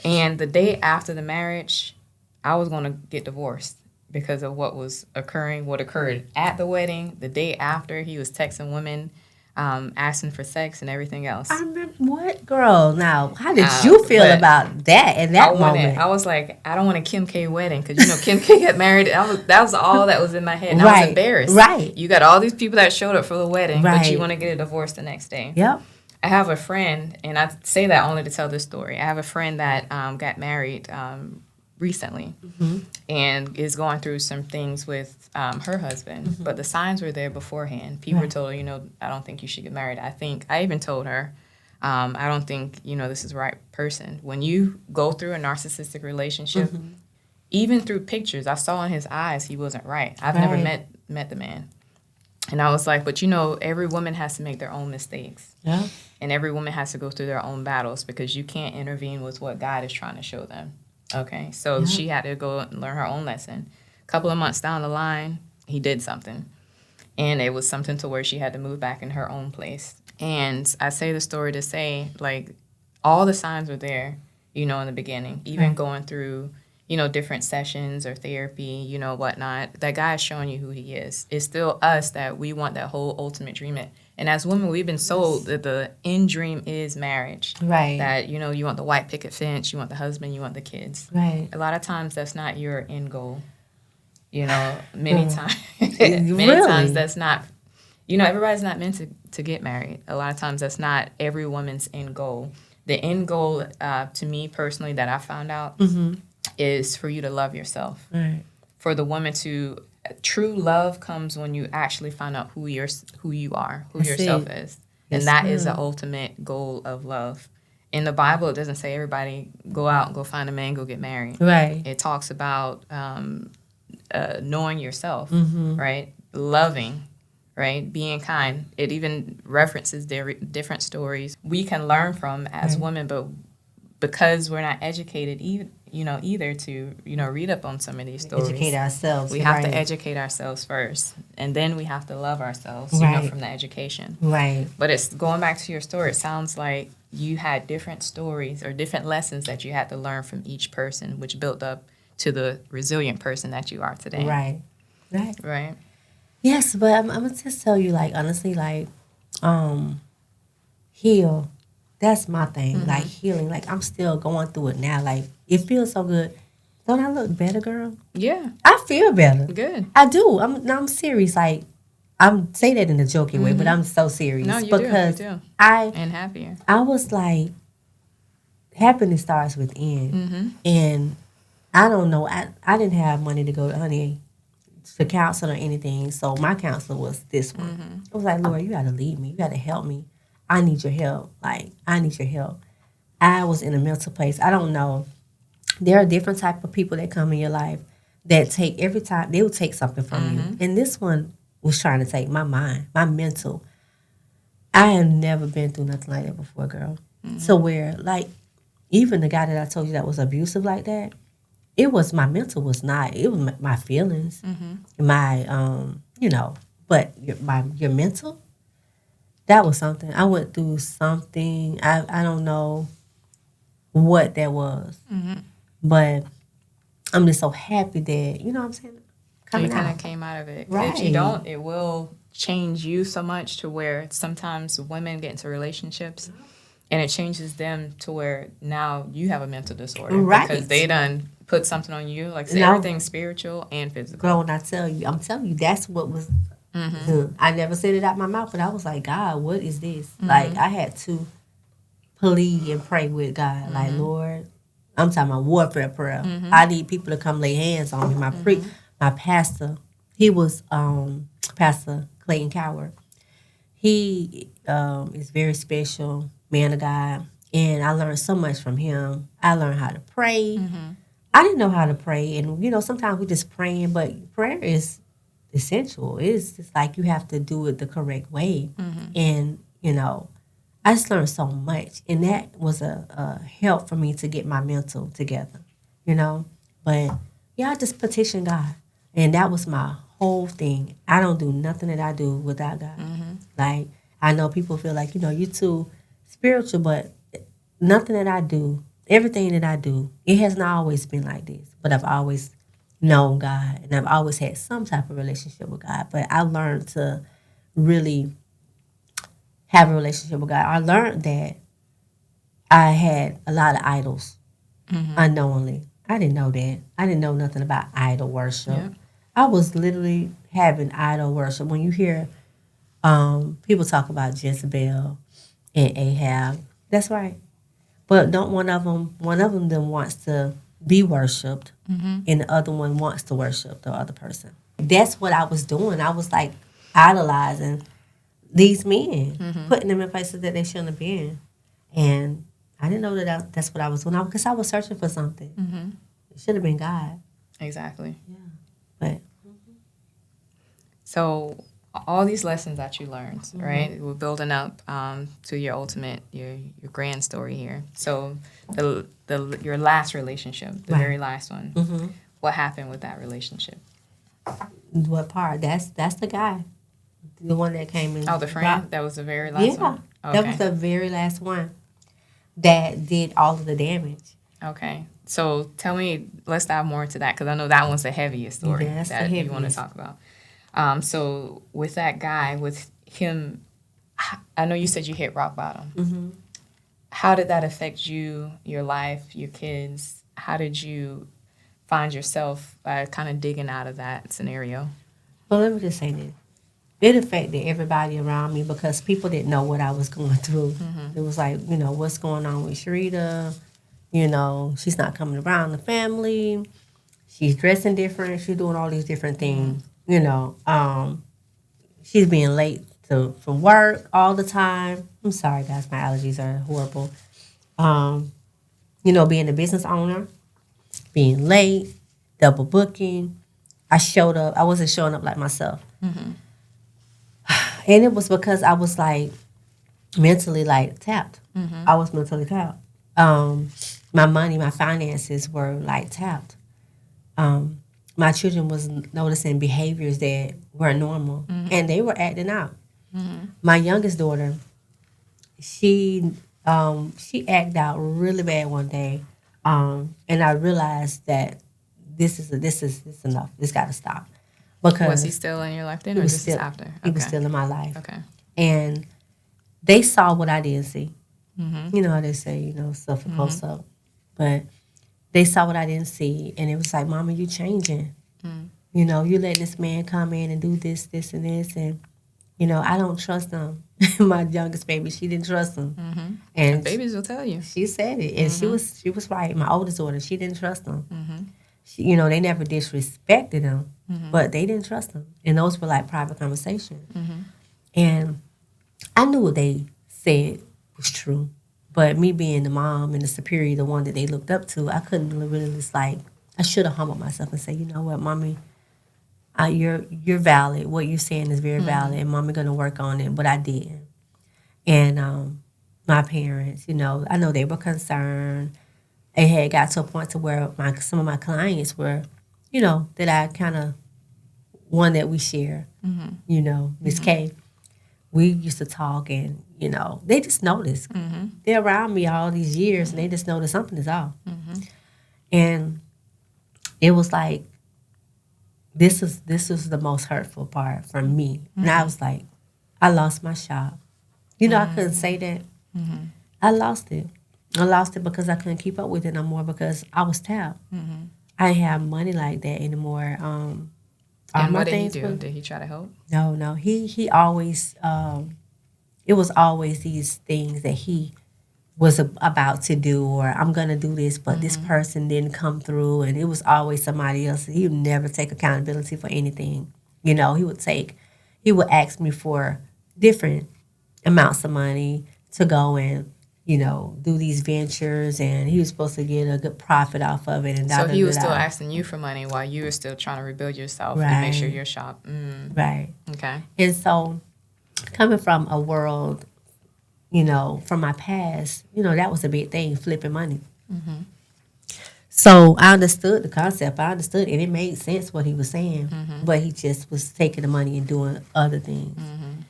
Speaker 1: And the day after the marriage, I was going to get divorced because of what occurred at the wedding. The day after, he was texting women, asking for sex and everything else.
Speaker 2: I remember, what, girl? Now, how did you feel about that in that moment?
Speaker 1: I was like, I don't want a Kim K wedding, because Kim K got married. That was all that was in my head. And I was embarrassed. Right. You got all these people that showed up for the wedding, but you want to get a divorce the next day.
Speaker 2: Yep.
Speaker 1: I have a friend, and I say that only to tell this story. I have a friend that got married recently and is going through some things with her husband, but the signs were there beforehand. People were told her, I don't think you should get married. I even told her, I don't think, this is the right person. When you go through a narcissistic relationship, even through pictures, I saw in his eyes he wasn't right. I've never met the man. And I was like, but every woman has to make their own mistakes. Yeah. And every woman has to go through their own battles, because you can't intervene with what God is trying to show them. Okay, so she had to go and learn her own lesson. A couple of months down the line, he did something. And it was something to where she had to move back in her own place. And I say the story to say, like, all the signs were there, in the beginning, even going through, different sessions or therapy, whatnot. That guy is showing you who he is. It's still us that we want that whole ultimate dream. And as women, we've been sold that the end dream is marriage.
Speaker 2: Right.
Speaker 1: That, you want the white picket fence, you want the husband, you want the kids.
Speaker 2: Right.
Speaker 1: A lot of times that's not your end goal. Many times.
Speaker 2: Really?
Speaker 1: Many times that's not, everybody's not meant to get married. A lot of times that's not every woman's end goal. The end goal, to me personally, that I found out is for you to love yourself.
Speaker 2: Right.
Speaker 1: For the woman to, true love comes when you actually find out who you are, who yourself is. And that is the ultimate goal of love. In the Bible, it doesn't say everybody go out and go find a man, go get married.
Speaker 2: Right.
Speaker 1: It talks about knowing yourself, right? Loving, right? Being kind. It even references different stories we can learn from as women, but because we're not educated either to, read up on some of these stories.
Speaker 2: Educate ourselves.
Speaker 1: We have to educate ourselves first, and then we have to love ourselves, from the education.
Speaker 2: Right.
Speaker 1: But it's going back to your story, it sounds like you had different stories or different lessons that you had to learn from each person, which built up to the resilient person that you are today.
Speaker 2: Right. Right.
Speaker 1: Right.
Speaker 2: Yes, but I'm going to just tell you, like, honestly, like, heal. That's my thing, like healing. Like, I'm still going through it now. Like, it feels so good. Don't I look better, girl?
Speaker 1: Yeah.
Speaker 2: I feel better.
Speaker 1: Good.
Speaker 2: I do. I'm serious. Like, I'm say that in a joking way, but I'm so serious.
Speaker 1: No, you
Speaker 2: because
Speaker 1: do.
Speaker 2: I
Speaker 1: And happier.
Speaker 2: I was like, happiness starts within, and I don't know. I didn't have money to go to counsel or anything, so my counselor was this one. I was like, Lord, you got to lead me. You got to help me. I need your help. Like, I need your help. I was in a mental place. I don't know. There are different type of people that come in your life that take every time, they will take something from you. And this one was trying to take my mind, my mental. I have never been through nothing like that before, girl. So where, like, even the guy that I told you that was abusive like that, it was, my mental was not, it was my feelings, my, but your mental, that was something. I went through something. I don't know what that was. But I'm just so happy that, you know what I'm saying?
Speaker 1: You kind of came out of it.
Speaker 2: Right.
Speaker 1: If you don't, it will change you so much to where sometimes women get into relationships and it changes them to where now you have a mental disorder.
Speaker 2: Right.
Speaker 1: Because they done put something on you. Like, say, everything's spiritual and physical.
Speaker 2: Girl, when I'm telling you, that's what was. I never said it out my mouth, but I was like, God, what is this? Like, I had to plead and pray with God. Like, Lord, I'm talking about warfare prayer. I need people to come lay hands on me. My pastor, he was Pastor Clayton Coward. He is very special, man of God, and I learned so much from him. I learned how to pray. I didn't know how to pray, and sometimes we're just praying, but prayer is essential. It's just like you have to do it the correct way. And, I just learned so much. And that was a help for me to get my mental together, But, yeah, I just petitioned God. And that was my whole thing. I don't do nothing that I do without God. Like, I know people feel like, you're too spiritual, but nothing that I do, everything that I do, it has not always been like this. But I've always known God, and I've always had some type of relationship with God. But I learned to really have a relationship with God. I learned that I had a lot of idols unknowingly. I didn't know that. I didn't know nothing about idol worship.
Speaker 1: Yeah.
Speaker 2: I was literally having idol worship. When you hear people talk about Jezebel and Ahab, that's right. But don't one of them wants to be worshipped, and the other one wants to worship the other person. That's what I was doing. I was like idolizing these men, putting them in places that they shouldn't have been. And I didn't know that's what I was doing, because I was searching for something. It should have been God.
Speaker 1: Exactly.
Speaker 2: Yeah. But
Speaker 1: so all these lessons that you learned, right? We're building up to your ultimate, your grand story here. So your last relationship, the very last one, what happened with that relationship?
Speaker 2: What part? That's the guy, the one that came in.
Speaker 1: Oh, the friend? That was the very last one?
Speaker 2: That was the very last one that did all of the damage.
Speaker 1: Okay. So tell me, let's dive more into that because I know that one's the heaviest story that you want to talk about. So with that guy, with him, I know you said you hit rock bottom.
Speaker 2: Mm-hmm.
Speaker 1: How did that affect you, your life, your kids? How did you find yourself kind of digging out of that scenario?
Speaker 2: Well, let me just say this. It affected everybody around me because people didn't know what I was going through. Mm-hmm. It was like, what's going on with Sharita? She's not coming around the family. She's dressing different. She's doing all these different things. She's being late from work all the time. I'm sorry, guys. My allergies are horrible. Being a business owner, being late, double booking. I showed up. I wasn't showing up like myself. Mm-hmm. And it was because I was like mentally like tapped. Mm-hmm. I was mentally tapped. My money, my finances were like tapped. My children was noticing behaviors that weren't normal, mm-hmm. and they were acting out. Mm-hmm. My youngest daughter, she acted out really bad one day, and I realized that this is enough. This got to stop. Because
Speaker 1: was he still in your life then, or this is after? Okay.
Speaker 2: He was still in my life.
Speaker 1: Okay.
Speaker 2: And they saw what I didn't see.
Speaker 1: Mm-hmm.
Speaker 2: You know how they say, stuff for close up. But they saw what I didn't see, and it was like, Mama, you changing. Mm. You let this man come in and do this, and this, and, I don't trust him. My youngest baby, she didn't trust him.
Speaker 1: Mm-hmm. And babies will tell you.
Speaker 2: She said it, and mm-hmm. she was right. My oldest daughter, she didn't trust him. Mm-hmm. They never disrespected him, mm-hmm. but they didn't trust him. And those were like private conversations. Mm-hmm. And I knew what they said was true. But me being the mom and the superior, the one that they looked up to, I couldn't really just like, I should have humbled myself and say, you know what, Mommy, you're valid. What you're saying is very mm-hmm. valid, and Mommy going to work on it. But I didn't. And my parents, I know they were concerned. It had got to a point to where some of my clients were, that I kind of, one that we share, mm-hmm. Miss mm-hmm. K. We used to talk, and, they just noticed. Mm-hmm. They're around me all these years, mm-hmm. and they just noticed something is off. Mm-hmm. And it was like, this was the most hurtful part for me. Mm-hmm. And I was like, I lost my shop. Mm-hmm. I couldn't say that. Mm-hmm. I lost it. I lost it because I couldn't keep up with it no more because I was tapped. Mm-hmm. I didn't have money like that anymore.
Speaker 1: And what did he do? Did he try to help?
Speaker 2: No. He always, it was always these things that he was about to do, or I'm going to do this, but mm-hmm. this person didn't come through, and it was always somebody else. He would never take accountability for anything. He would ask me for different amounts of money to go and, do these ventures, and he was supposed to get a good profit off of it. And
Speaker 1: so he was still asking you for money while you were still trying to rebuild yourself and make sure your shop.
Speaker 2: Right.
Speaker 1: Okay.
Speaker 2: And so coming from a world, from my past, that was a big thing, flipping money. Mm-hmm. So I understood the concept. I understood, and it made sense what he was saying, mm-hmm. but he just was taking the money and doing other things. Mm-hmm.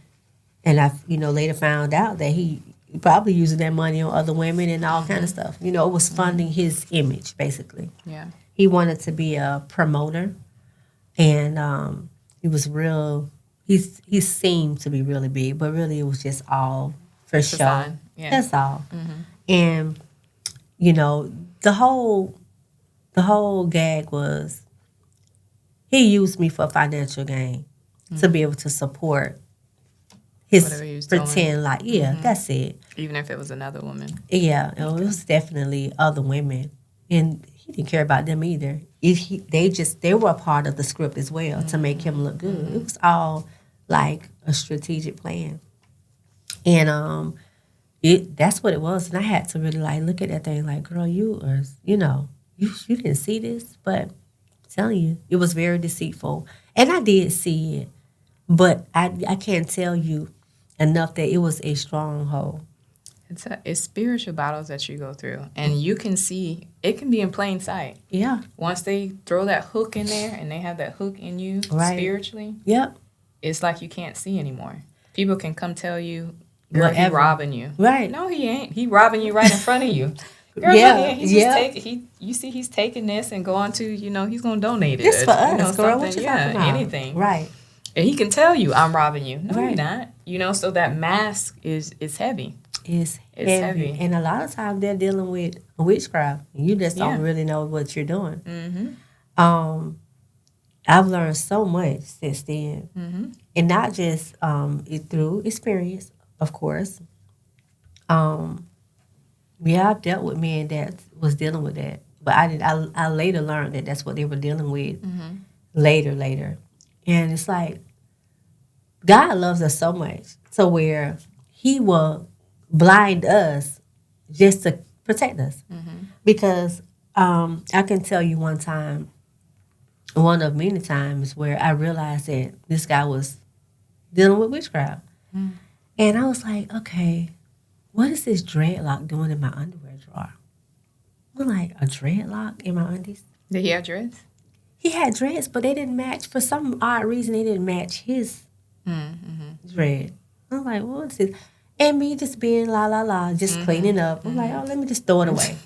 Speaker 2: And I, later found out that he probably using that money on other women and all kind of stuff. It was funding his image, basically.
Speaker 1: Yeah.
Speaker 2: He wanted to be a promoter, and he was real. He seemed to be really big, but really it was just all for show. Yeah. That's all. Mm-hmm. And the whole gag was he used me for financial gain to be able to support his pretend doing. Like, mm-hmm. that's it.
Speaker 1: Even if it was another woman.
Speaker 2: Yeah, it was definitely other women, and he didn't care about them either. They were a part of the script as well, mm-hmm. to make him look good. Mm-hmm. It was all like a strategic plan, and that's what it was. And I had to really like look at that thing like, girl, you didn't see this, but I'm telling you, it was very deceitful, and I did see it, but I can't tell you enough that it was a stronghold.
Speaker 1: It's spiritual battles that you go through, and you can see it can be in plain sight.
Speaker 2: Yeah.
Speaker 1: Once they throw that hook in there, and they have that hook in you spiritually.
Speaker 2: Yep.
Speaker 1: It's like you can't see anymore. People can come tell you Girl, he
Speaker 2: whatever.
Speaker 1: robbing you.
Speaker 2: Right.
Speaker 1: No, he ain't. He robbing you right in front of you. Girl,
Speaker 2: Yeah,
Speaker 1: go ahead. He's
Speaker 2: yeah.
Speaker 1: just taking. You see, he's taking this and going to. He's gonna donate it.
Speaker 2: This for
Speaker 1: You know,
Speaker 2: us, girl.
Speaker 1: something.
Speaker 2: What you
Speaker 1: Yeah,
Speaker 2: talking about?
Speaker 1: anything.
Speaker 2: Right.
Speaker 1: And he can tell you, I'm robbing you. No,
Speaker 2: Right.
Speaker 1: you're not. So that mask is heavy.
Speaker 2: It's
Speaker 1: heavy.
Speaker 2: heavy. And a lot of times they're dealing with witchcraft. You just don't
Speaker 1: Yeah.
Speaker 2: really know what you're doing.
Speaker 1: Mm-hmm.
Speaker 2: I've learned so much since then.
Speaker 1: Mm-hmm.
Speaker 2: And not just through experience, of course. Yeah, I've dealt with men that was dealing with that. But I later learned that that's what they were dealing with later. And it's like, God loves us so much to where he will blind us just to protect us. Because I can tell you one of many times where I realized that this guy was dealing with witchcraft. And I was like, okay, what is this dreadlock doing in my underwear drawer? I'm like, a dreadlock in my undies?
Speaker 1: Did he have dreads?
Speaker 2: He had dreads, but they didn't match. For some odd reason, they didn't match his dread. I'm like, what is this? And me just being just cleaning up. I'm like, oh, let me just throw it away.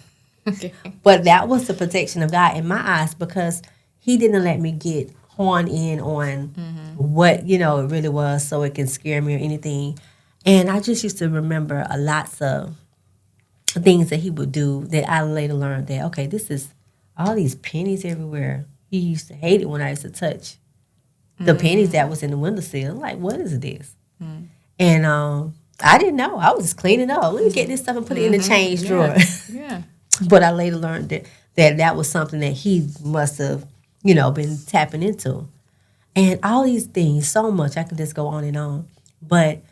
Speaker 1: Okay.
Speaker 2: But that was the protection of God in my eyes because he didn't let me get horned in on what, it really was so it can scare me or anything. And I just used to remember lots of things that he would do that I later learned that, okay, this is all these pennies everywhere. He used to hate it when I used to touch the pennies that was in the windowsill. I'm like, what is this? And I didn't know. I was just cleaning up. Let me get this stuff and put it in the change drawer.
Speaker 1: Yeah.
Speaker 2: But I later learned that was something that he must have, been tapping into. And all these things, so much, I could just go on and on. But,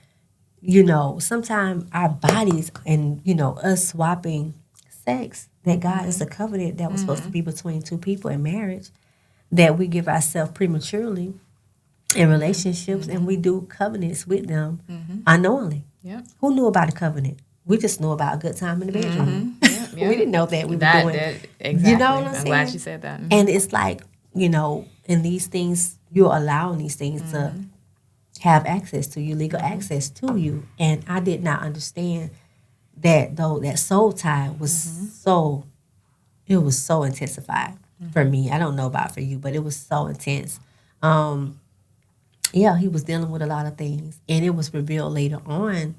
Speaker 2: sometimes our bodies and, us swapping sex, that God is a covenant that was supposed to be between two people in marriage, that we give ourselves prematurely in relationships and we do covenants with them unknowingly.
Speaker 1: Yeah.
Speaker 2: Who knew about a covenant? We just knew about a good time in the bedroom.
Speaker 1: Yeah.
Speaker 2: We didn't know that we were doing.
Speaker 1: Exactly.
Speaker 2: You know what I'm saying?
Speaker 1: Glad you said that.
Speaker 2: And it's like, in these things, you're allowing these things to have access to you, legal access to you. And I did not understand that, though, that soul tie was it was so intensified for me. I don't know about for you, but it was so intense. Yeah, he was dealing with a lot of things. And it was revealed later on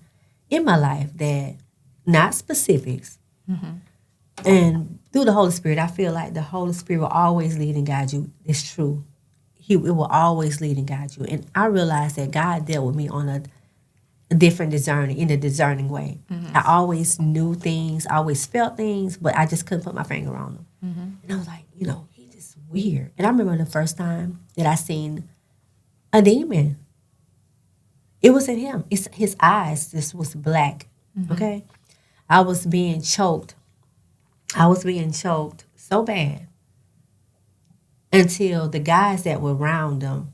Speaker 2: in my life that, not specifics, and through the Holy Spirit, I feel like the Holy Spirit will always lead and guide you. It's true. It will always lead and guide you. And I realized that God dealt with me on a different discerning way. I always knew things, I always felt things, but I just couldn't put my finger on them. And I was like, he's just weird. And I remember the first time that I seen a demon. It was in him. His eyes just was black. Okay? I was being choked so bad until the guys that were around him,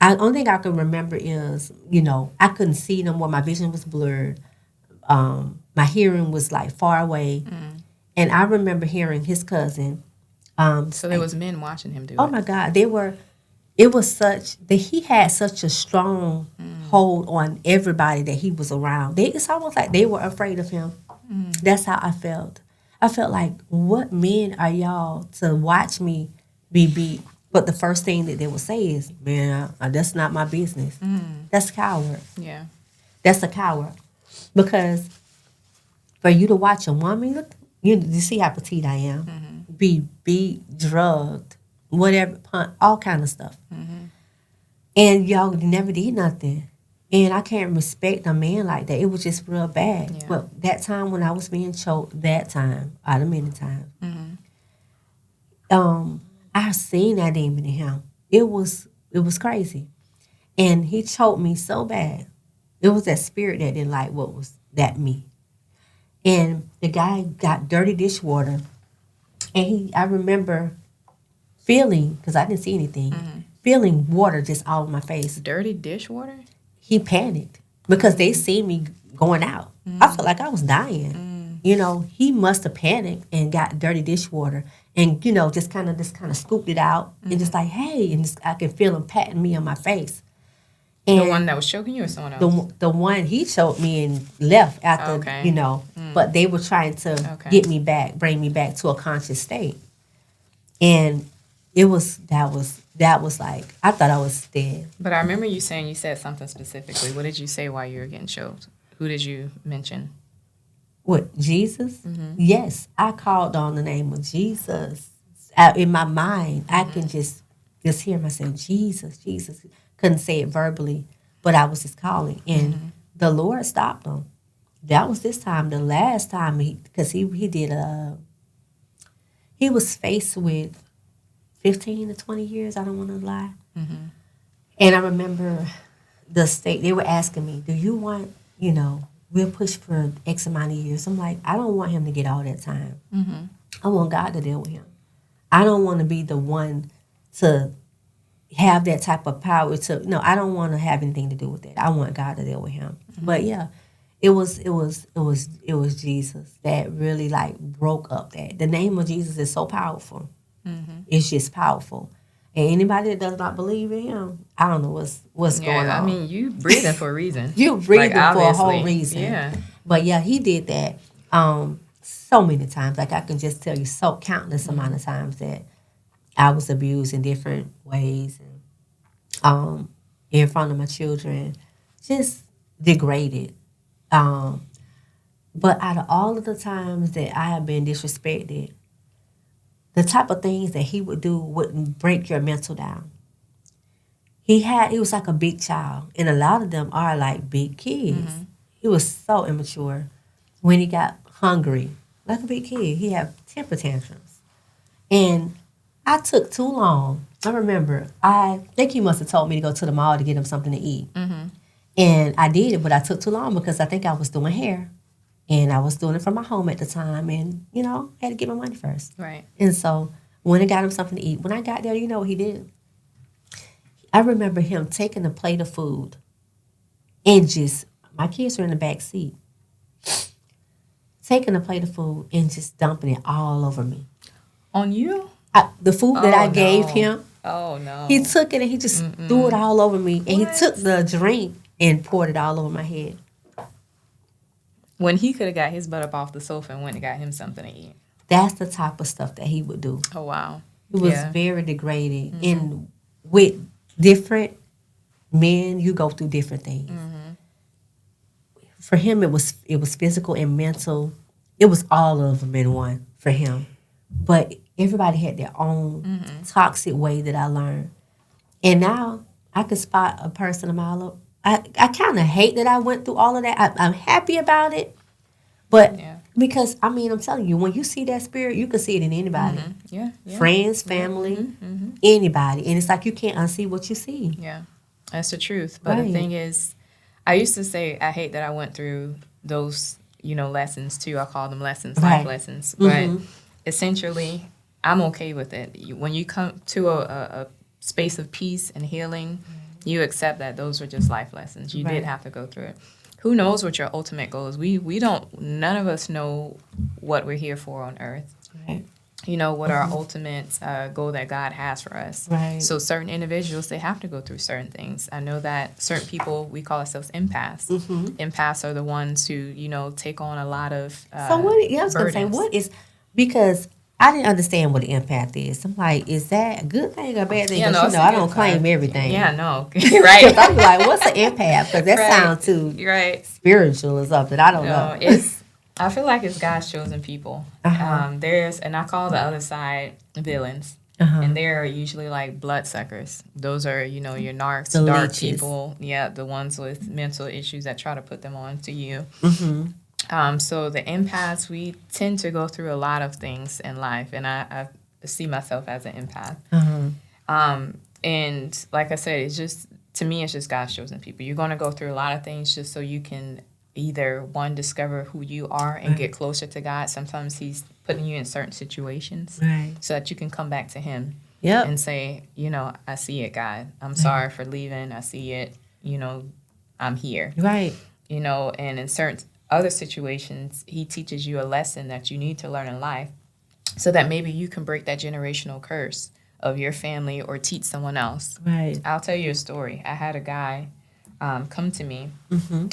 Speaker 2: the only thing I can remember is, I couldn't see no more. My vision was blurred. My hearing was like far away. And I remember hearing his cousin.
Speaker 1: So there was men watching him do it.
Speaker 2: Oh my God. It was such that he had such a strong hold on everybody that he was around. It's almost like they were afraid of him. That's how I felt. I felt like, what men are y'all to watch me be beat? But the first thing that they would say is, man, that's not my business. That's a coward.
Speaker 1: Yeah.
Speaker 2: That's a coward. Because for you to watch a woman, look, you see how petite I am, be beat, drugged, whatever, all kind of stuff. And y'all never did nothing. And I can't respect a man like that. It was just real bad.
Speaker 1: Yeah.
Speaker 2: But that time when I was being choked, out of many times, I seen that demon in him. It was crazy. And he choked me so bad. It was that spirit that didn't like what was that me. And the guy got dirty dishwater. And I remember feeling, because I didn't see anything, feeling water just all over my face.
Speaker 1: Dirty dishwater?
Speaker 2: He panicked because they seen me going out. I felt like I was dying. He must have panicked and got dirty dishwater and, just kind of scooped it out and just like, hey, and I could feel him patting me on my face. And
Speaker 1: The one that was choking you or someone else?
Speaker 2: the one he choked me and left after,
Speaker 1: Okay.
Speaker 2: you know, but they were trying to
Speaker 1: Okay.
Speaker 2: get me back, bring me back to a conscious state. And that was like, I thought I was dead.
Speaker 1: But I remember you saying you said something specifically. What did you say while you were getting choked? Who did you mention?
Speaker 2: What, Jesus? Yes, I called on the name of Jesus. In my mind, I can just hear myself, Jesus, Jesus. Couldn't say it verbally, but I was just calling. And the Lord stopped him. That was this time. The last time, because he was faced with 15 to 20 years, I don't want to lie. And I remember the state, they were asking me, do you want, we'll push for X amount of years. I'm like, I don't want him to get all that time. I want God to deal with him. I don't want to be the one to have that type of power no, I don't want to have anything to do with that. I want God to deal with him. But yeah, it was Jesus that really like broke up that. The name of Jesus is so powerful. It's just powerful. And anybody that does not believe in him, I don't know what's going on.
Speaker 1: I mean, you breathing for a reason.
Speaker 2: You breathing
Speaker 1: like,
Speaker 2: for a whole reason.
Speaker 1: Yeah.
Speaker 2: But yeah, he did that so many times. Like I can just tell you so countless amount of times that I was abused in different ways, and in front of my children, just degraded. But out of all of the times that I have been disrespected, the type of things that he would do wouldn't break your mental down. He was like a big child, and a lot of them are like big kids. He was so immature. When he got hungry, like a big kid, he had temper tantrums. And I took too long. I remember, I think he must have told me to go to the mall to get him something to eat. And I did it, but I took too long because I think I was doing hair. And I was doing it from my home at the time, and, had to get my money first.
Speaker 1: Right.
Speaker 2: And so when I got him something to eat, when I got there, you know what he did? I remember him taking a plate of food and just, my kids were in the back seat, taking a plate of food and just dumping it all over me.
Speaker 1: On you?
Speaker 2: The food that I gave him,
Speaker 1: oh no,
Speaker 2: he took it and he just threw it all over me. And he took the drink and poured it all over my head.
Speaker 1: When he could have got his butt up off the sofa and went and got him something to eat.
Speaker 2: That's the type of stuff that he would do.
Speaker 1: Oh, wow.
Speaker 2: It was very degrading. And with different men, you go through different things. For him, it was physical and mental. It was all of them in one for him. But everybody had their own toxic way that I learned. And now I could spot a person a mile up. I kind of hate that I went through all of that. I'm happy about it. But because, I'm telling you, when you see that spirit, you can see it in anybody.
Speaker 1: Yeah.
Speaker 2: Friends, family, anybody. And it's like you can't unsee what you see.
Speaker 1: Yeah, that's the truth. But the thing is, I used to say I hate that I went through those, lessons too. I call them lessons, life lessons. But essentially, I'm okay with it. When you come to a space of peace and healing, you accept that those were just life lessons. You did have to go through it. Who knows what your ultimate goal is? We don't, none of us know what we're here for on earth.
Speaker 2: Right.
Speaker 1: What our ultimate goal that God has for us.
Speaker 2: Right.
Speaker 1: So certain individuals, they have to go through certain things. I know that certain people, we call ourselves empaths. Empaths are the ones who, take on a lot of
Speaker 2: So what, I was going to say, what is, because I didn't understand what an empath is. I'm like, is that a good thing or a bad thing?
Speaker 1: Yeah, no,
Speaker 2: I don't claim everything.
Speaker 1: Yeah, no. Right.
Speaker 2: I'm like, what's an empath? Because that sounds too spiritual or something. I don't know.
Speaker 1: I feel like it's God's chosen people. And I call the other side villains. And they're usually like bloodsuckers. Those are, your narcs,
Speaker 2: the
Speaker 1: dark
Speaker 2: leeches.
Speaker 1: people. Yeah, the ones with mental issues that try to put them on to you. So the empaths, we tend to go through a lot of things in life, and I see myself as an empath. And like I said, it's just, to me, it's just God's chosen people. You're going to go through a lot of things just so you can either, one, discover who you are and get closer to God. Sometimes he's putting you in certain situations so that you can come back to him and say, I see it, God. I'm sorry for leaving. I see it. I'm here.
Speaker 2: Right.
Speaker 1: And in certain other situations, he teaches you a lesson that you need to learn in life so that maybe you can break that generational curse of your family or teach someone else.
Speaker 2: Right.
Speaker 1: I'll tell you a story. I had a guy come to me,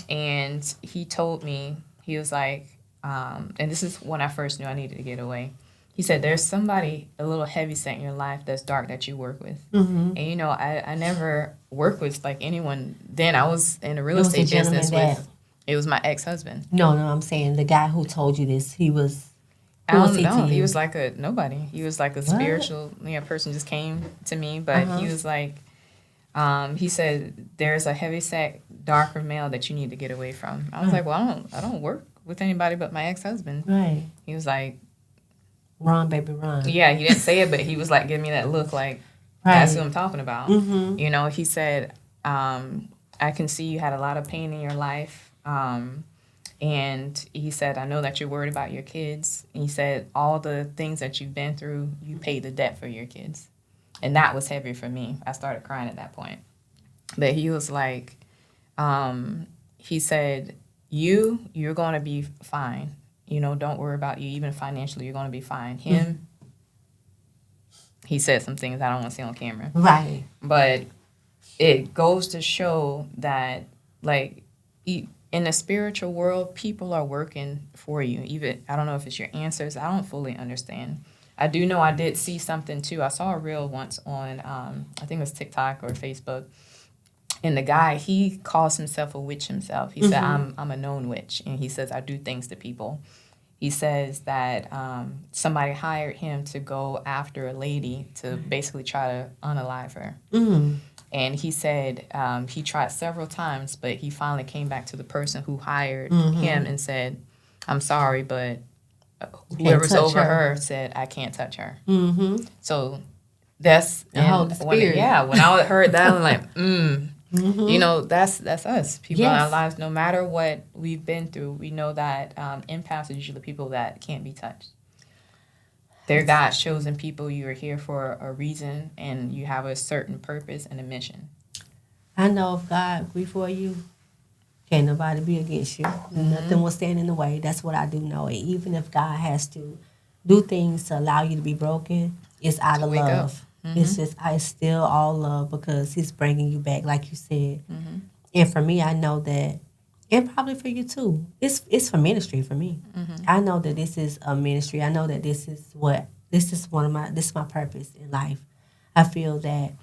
Speaker 1: and he told me, he was like, and this is when I first knew I needed to get away. He said, there's somebody a little heavyset in your life that's dark that you work with. And, you know, I never worked with, like, anyone. Then I was in the real estate business with, it was my ex-husband.
Speaker 2: No, I'm saying the guy who told you this, he was,
Speaker 1: I don't know. He was like a nobody. He was like a spiritual person, just came to me. But he was like, he said, there's a heavyset, darker male that you need to get away from. I was like, well, I don't work with anybody but my ex-husband.
Speaker 2: Right.
Speaker 1: He was like,
Speaker 2: run, baby, run.
Speaker 1: Yeah, he didn't say it, but he was like giving me that look like, that's who I'm talking about. You know, he said, I can see you had a lot of pain in your life. And he said, I know that you're worried about your kids. And he said, all the things that you've been through, you paid the debt for your kids. And that was heavy for me. I started crying at that point. But he was like, he said, you're going to be fine. You know, don't worry about you. Even financially, you're going to be fine. Him, he said some things I don't want to say on camera.
Speaker 2: Right.
Speaker 1: But it goes to show that, like, in the spiritual world, people are working for you. Even, I don't know if it's your answers. I don't fully understand. I do know I did see something, too. I saw a reel once on, I think it was TikTok or Facebook. And the guy, he calls himself a witch himself. He said, I'm a known witch. And he says, I do things to people. He says that somebody hired him to go after a lady to basically try to unalive her. And he said he tried several times, but he finally came back to the person who hired him and said, I'm sorry, but whoever's over her said, I can't touch her. So that's
Speaker 2: the Holy Spirit.
Speaker 1: When I heard that, I'm like, you know, that's us. People in our lives, no matter what we've been through, we know that empaths are usually people that can't be touched. They're God's chosen people. You are here for a reason, and you have a certain purpose and a mission.
Speaker 2: I know if God be for you, can't nobody be against you. Nothing will stand in the way. That's what I do know. And even if God has to do things to allow you to be broken, it's out of love. It's still all love because he's bringing you back, like you said. And for me, I know that, and probably for you too, it's for ministry for me. I know that this is a ministry. I know that this is my purpose in life. I feel that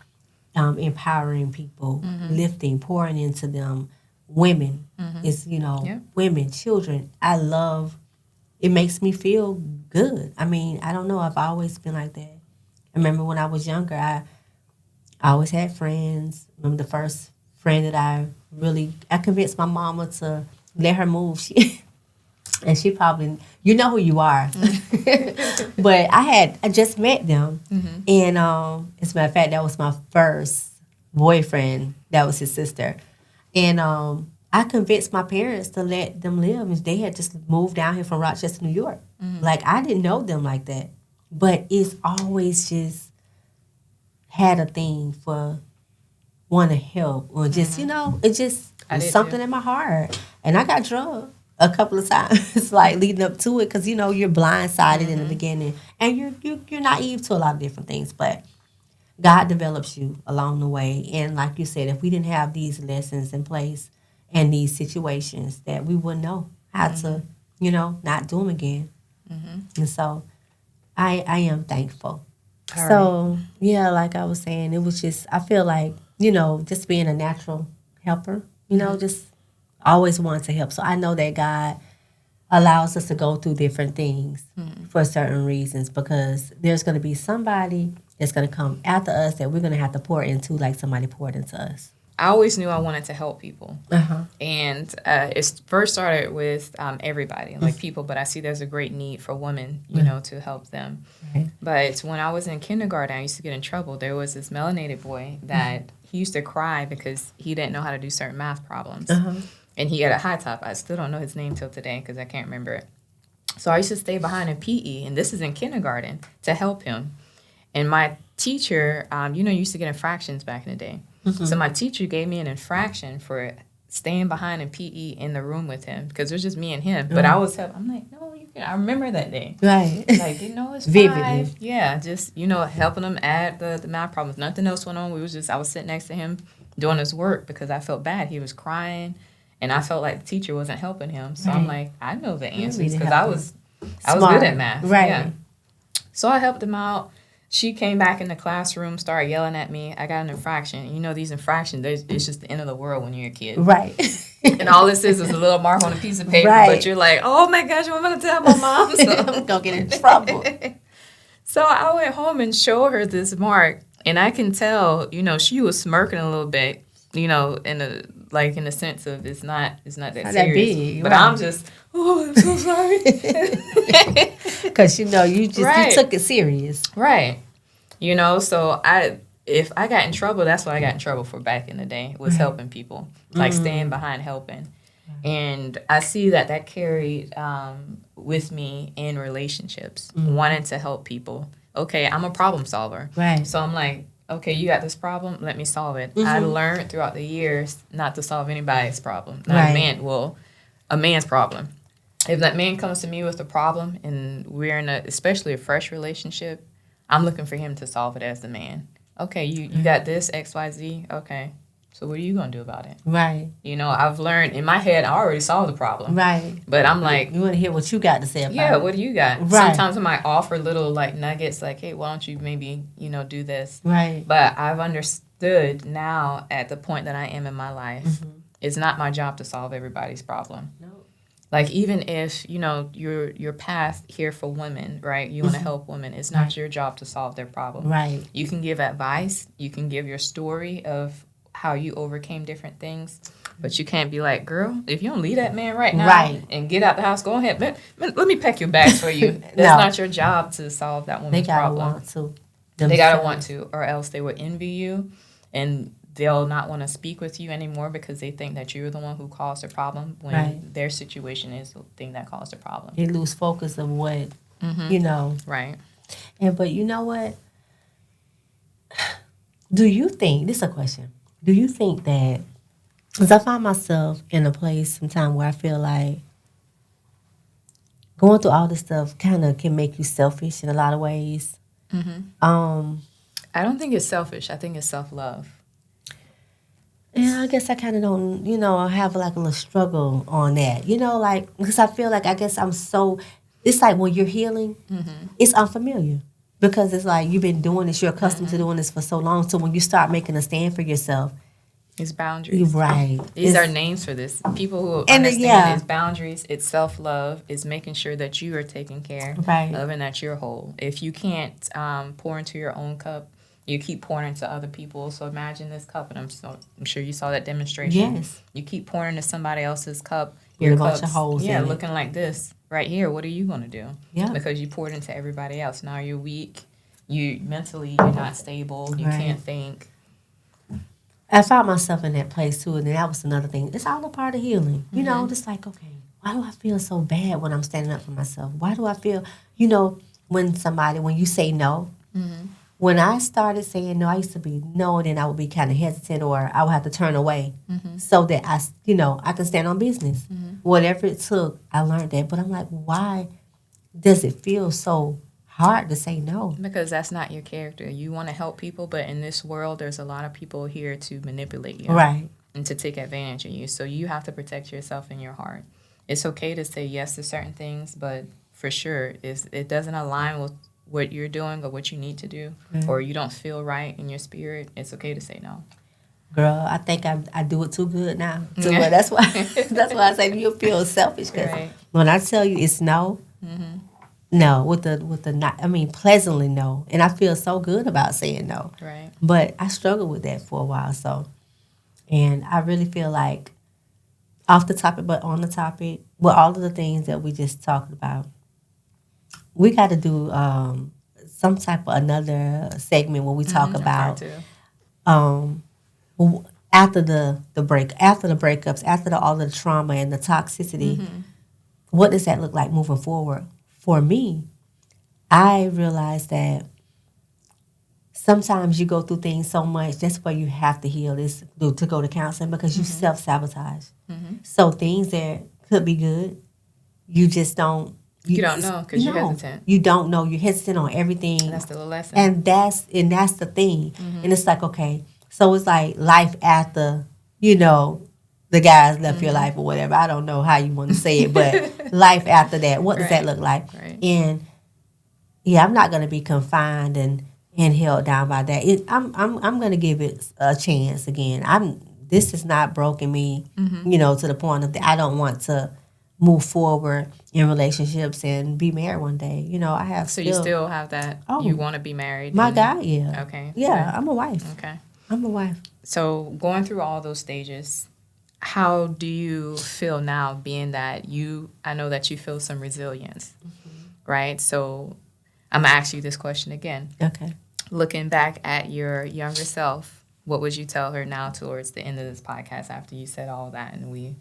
Speaker 2: empowering people, lifting, pouring into them, women, is, women, children. I love, it makes me feel good. I mean, I don't know, I've always been like that. I remember when I was younger, I always had friends. Remember the first friend that I convinced my mama to let her move. And she probably, you know who you are. But I just met them. And as a matter of fact, that was my first boyfriend. That was his sister. And I convinced my parents to let them live. And they had just moved down here from Rochester, New York. Like, I didn't know them like that. But it's always just had a thing for want to help or just, it just was something in my heart. And I got drugged a couple of times, like leading up to it, because, you're blindsided in the beginning. And you're naive to a lot of different things. But God develops you along the way. And like you said, if we didn't have these lessons in place and these situations, that we wouldn't know how to, not do them again. And so I am thankful. So, yeah, like I was saying, it was just, I feel like, just being a natural helper, just always want to help. So I know that God allows us to go through different things for certain reasons, because there's going to be somebody that's going to come after us that we're going to have to pour into like somebody poured into us.
Speaker 1: I always knew I wanted to help people. And it first started with everybody, like people, but I see there's a great need for women, to help them. But when I was in kindergarten, I used to get in trouble. There was this melanated boy that he used to cry because he didn't know how to do certain math problems. And he had a high top. I still don't know his name till today because I can't remember it. So I used to stay behind in PE, and this is in kindergarten, to help him. And my teacher, used to get infractions back in the day. So my teacher gave me an infraction for staying behind in PE in the room with him because it was just me and him. But I was I'm like, no, you can. I remember that day. Right. Like, it's
Speaker 2: vividly.
Speaker 1: 5. Yeah, just, helping him add the math problems. Nothing else went on. I was sitting next to him doing his work because I felt bad. He was crying, and I felt like the teacher wasn't helping him. So I'm like, I know the answers because I was good at math.
Speaker 2: Right.
Speaker 1: Yeah. So I helped him out. She came back in the classroom, started yelling at me. I got an infraction. You know, these infractions, it's just the end of the world when you're a kid.
Speaker 2: Right.
Speaker 1: And all this is a little mark on a piece of paper.
Speaker 2: Right.
Speaker 1: But you're like, oh my gosh, what am I going to tell my mom? So
Speaker 2: I'm going to get in trouble.
Speaker 1: So I went home and showed her this mark. And I can tell, you know, she was smirking a little bit, you know, in the sense of it's not that
Speaker 2: not
Speaker 1: serious.
Speaker 2: that big,
Speaker 1: but
Speaker 2: right.
Speaker 1: I'm just, oh, I'm so sorry.
Speaker 2: Because, you know, you took it serious.
Speaker 1: Right. You know, so if I got in trouble, that's what I got in trouble for back in the day, was helping people, like staying behind helping. And I see that carried with me in relationships, wanting to help people. Okay, I'm a problem solver.
Speaker 2: Right.
Speaker 1: So I'm like, okay, you got this problem, let me solve it. I learned throughout the years not to solve anybody's problem. Not a man's problem. If that man comes to me with a problem and we're in especially a fresh relationship, I'm looking for him to solve it as the man. Okay, you got this, X, Y, Z. Okay, so what are you going to do about it?
Speaker 2: Right.
Speaker 1: You know, I've learned, in my head, I already solved the problem.
Speaker 2: Right.
Speaker 1: But I'm like,
Speaker 2: you want to hear what you got to say about it.
Speaker 1: Yeah, what do you got?
Speaker 2: Right.
Speaker 1: Sometimes I might offer little, like, nuggets, like, hey, why don't you maybe, you know, do this?
Speaker 2: Right.
Speaker 1: But I've understood now at the point that I am in my life, it's not my job to solve everybody's problem.
Speaker 2: No.
Speaker 1: Like, even if, you know, your path here for women, right? You want to help women. It's not your job to solve their problem.
Speaker 2: Right.
Speaker 1: You can give advice. You can give your story of how you overcame different things. But you can't be like, girl, if you don't leave that man right now and get out the house, go ahead. Let me pack your bags for you. That's not your job to solve that woman's problem. They got to want to, or else they would envy you. And they'll not want to speak with you anymore because they think that you're the one who caused the problem when their situation is the thing that caused the problem.
Speaker 2: You lose focus of what, you know.
Speaker 1: Right.
Speaker 2: But you know what? Do you think, this is a question, do you think that, because I find myself in a place sometimes where I feel like going through all this stuff kind of can make you selfish in a lot of ways.
Speaker 1: I don't think it's selfish. I think it's self-love.
Speaker 2: Yeah, I guess I kind of don't, you know, have like a little struggle on that. You know, like, because I feel like I guess it's like when you're healing, it's unfamiliar. Because it's like you've been doing this, you're accustomed to doing this for so long. So when you start making a stand for yourself,
Speaker 1: it's boundaries.
Speaker 2: Right.
Speaker 1: These are names for this. People who understand it's boundaries, it's self-love, it's making sure that you are taken care of and that you're whole. If you can't pour into your own cup, you keep pouring into other people. So imagine this cup, and I'm sure you saw that demonstration. Yes. You keep pouring into somebody else's cup.
Speaker 2: Your cup's, a bunch of holes in it.
Speaker 1: Looking like this right here. What are you going to do?
Speaker 2: Yeah.
Speaker 1: Because you poured into everybody else. Now you're weak. You're not stable. You can't think.
Speaker 2: I found myself in that place too, and that was another thing. It's all a part of healing. You know, just like, okay, why do I feel so bad when I'm standing up for myself? Why do I feel, you know, when you say no? When I started saying no, I used to be no, then I would be kind of hesitant, or I would have to turn away so that I can stand on business. Whatever it took, I learned that. But I'm like, why does it feel so hard to say no?
Speaker 1: Because that's not your character. You want to help people, but in this world, there's a lot of people here to manipulate you.
Speaker 2: Right.
Speaker 1: And to take advantage of you. So you have to protect yourself in your heart. It's okay to say yes to certain things, but for sure, if it doesn't align with what you're doing or what you need to do, or you don't feel right in your spirit, it's okay to say no.
Speaker 2: Girl, I think I do it too good now. That's why I say you feel selfish. Because when I tell you it's no, no, with the not, I mean pleasantly no, and I feel so good about saying no.
Speaker 1: Right.
Speaker 2: But I struggled with that for a while. So, and I really feel like off the topic, but on the topic, with all of the things that we just talked about, we got to do some type of another segment where we talk about after the breakups, after all of the trauma and the toxicity, what does that look like moving forward? For me, I realized that sometimes you go through things so much, that's why you have to heal, is to go to counseling, because you self-sabotage. So things that could be good, you just don't.
Speaker 1: You don't know because you're hesitant.
Speaker 2: You don't know. You're hesitant on everything.
Speaker 1: And that's still a lesson.
Speaker 2: And that's the thing. And it's like, okay, So it's like life after, the guys left your life or whatever. I don't know how you want to say it, but life after that. What does that
Speaker 1: Right.
Speaker 2: look like?
Speaker 1: Right.
Speaker 2: And yeah, I'm not gonna be confined and held down by that. I'm gonna give it a chance again. This has not broken me, to the point of that I don't want to move forward in relationships and be married one day. I have
Speaker 1: So you still have that,
Speaker 2: Oh,
Speaker 1: you want to be married?
Speaker 2: my
Speaker 1: and-
Speaker 2: God, yeah.
Speaker 1: Okay.
Speaker 2: Yeah,
Speaker 1: good.
Speaker 2: I'm a wife.
Speaker 1: Okay.
Speaker 2: I'm a wife.
Speaker 1: So going through all those stages, how do you feel now, being that I know that you feel some resilience, right? So I'm going to ask you this question again.
Speaker 2: Okay.
Speaker 1: Looking back at your younger self, what would you tell her now towards the end of this podcast after you said all that and we,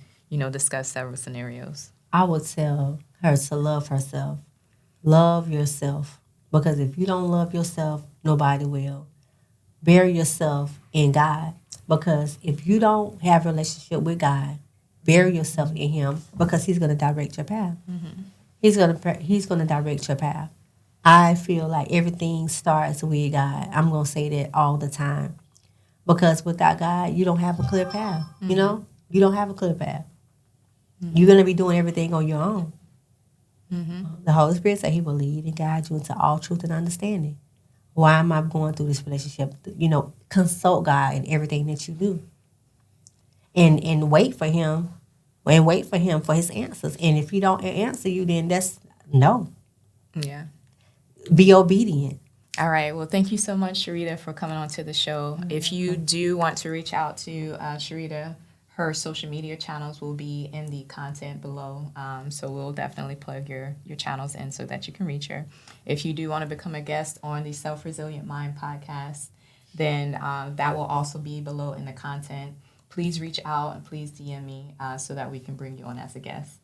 Speaker 1: discussed several scenarios?
Speaker 2: I would tell her to love herself. Love yourself. Because if you don't love yourself, nobody will. Bury yourself in God. Because if you don't have a relationship with God, bury yourself in Him because He's going to direct your path. He's gonna direct your path. I feel like everything starts with God. I'm gonna say that all the time because without God, you don't have a clear path. You don't have a clear path. You're gonna be doing everything on your own. The Holy Spirit said He will lead and guide you into all truth and understanding. Why am I going through this relationship? Consult God in everything that you do, and wait for Him, and wait for Him for His answers. And if He don't answer you, then that's no.
Speaker 1: Yeah.
Speaker 2: Be obedient.
Speaker 1: All right. Well, thank you so much, Sharita, for coming on to the show. If you do want to reach out to Sharita, her social media channels will be in the content below. So we'll definitely plug your channels in so that you can reach her. If you do want to become a guest on the Self-Resilient Mind podcast, then that will also be below in the content. Please reach out and please DM me so that we can bring you on as a guest.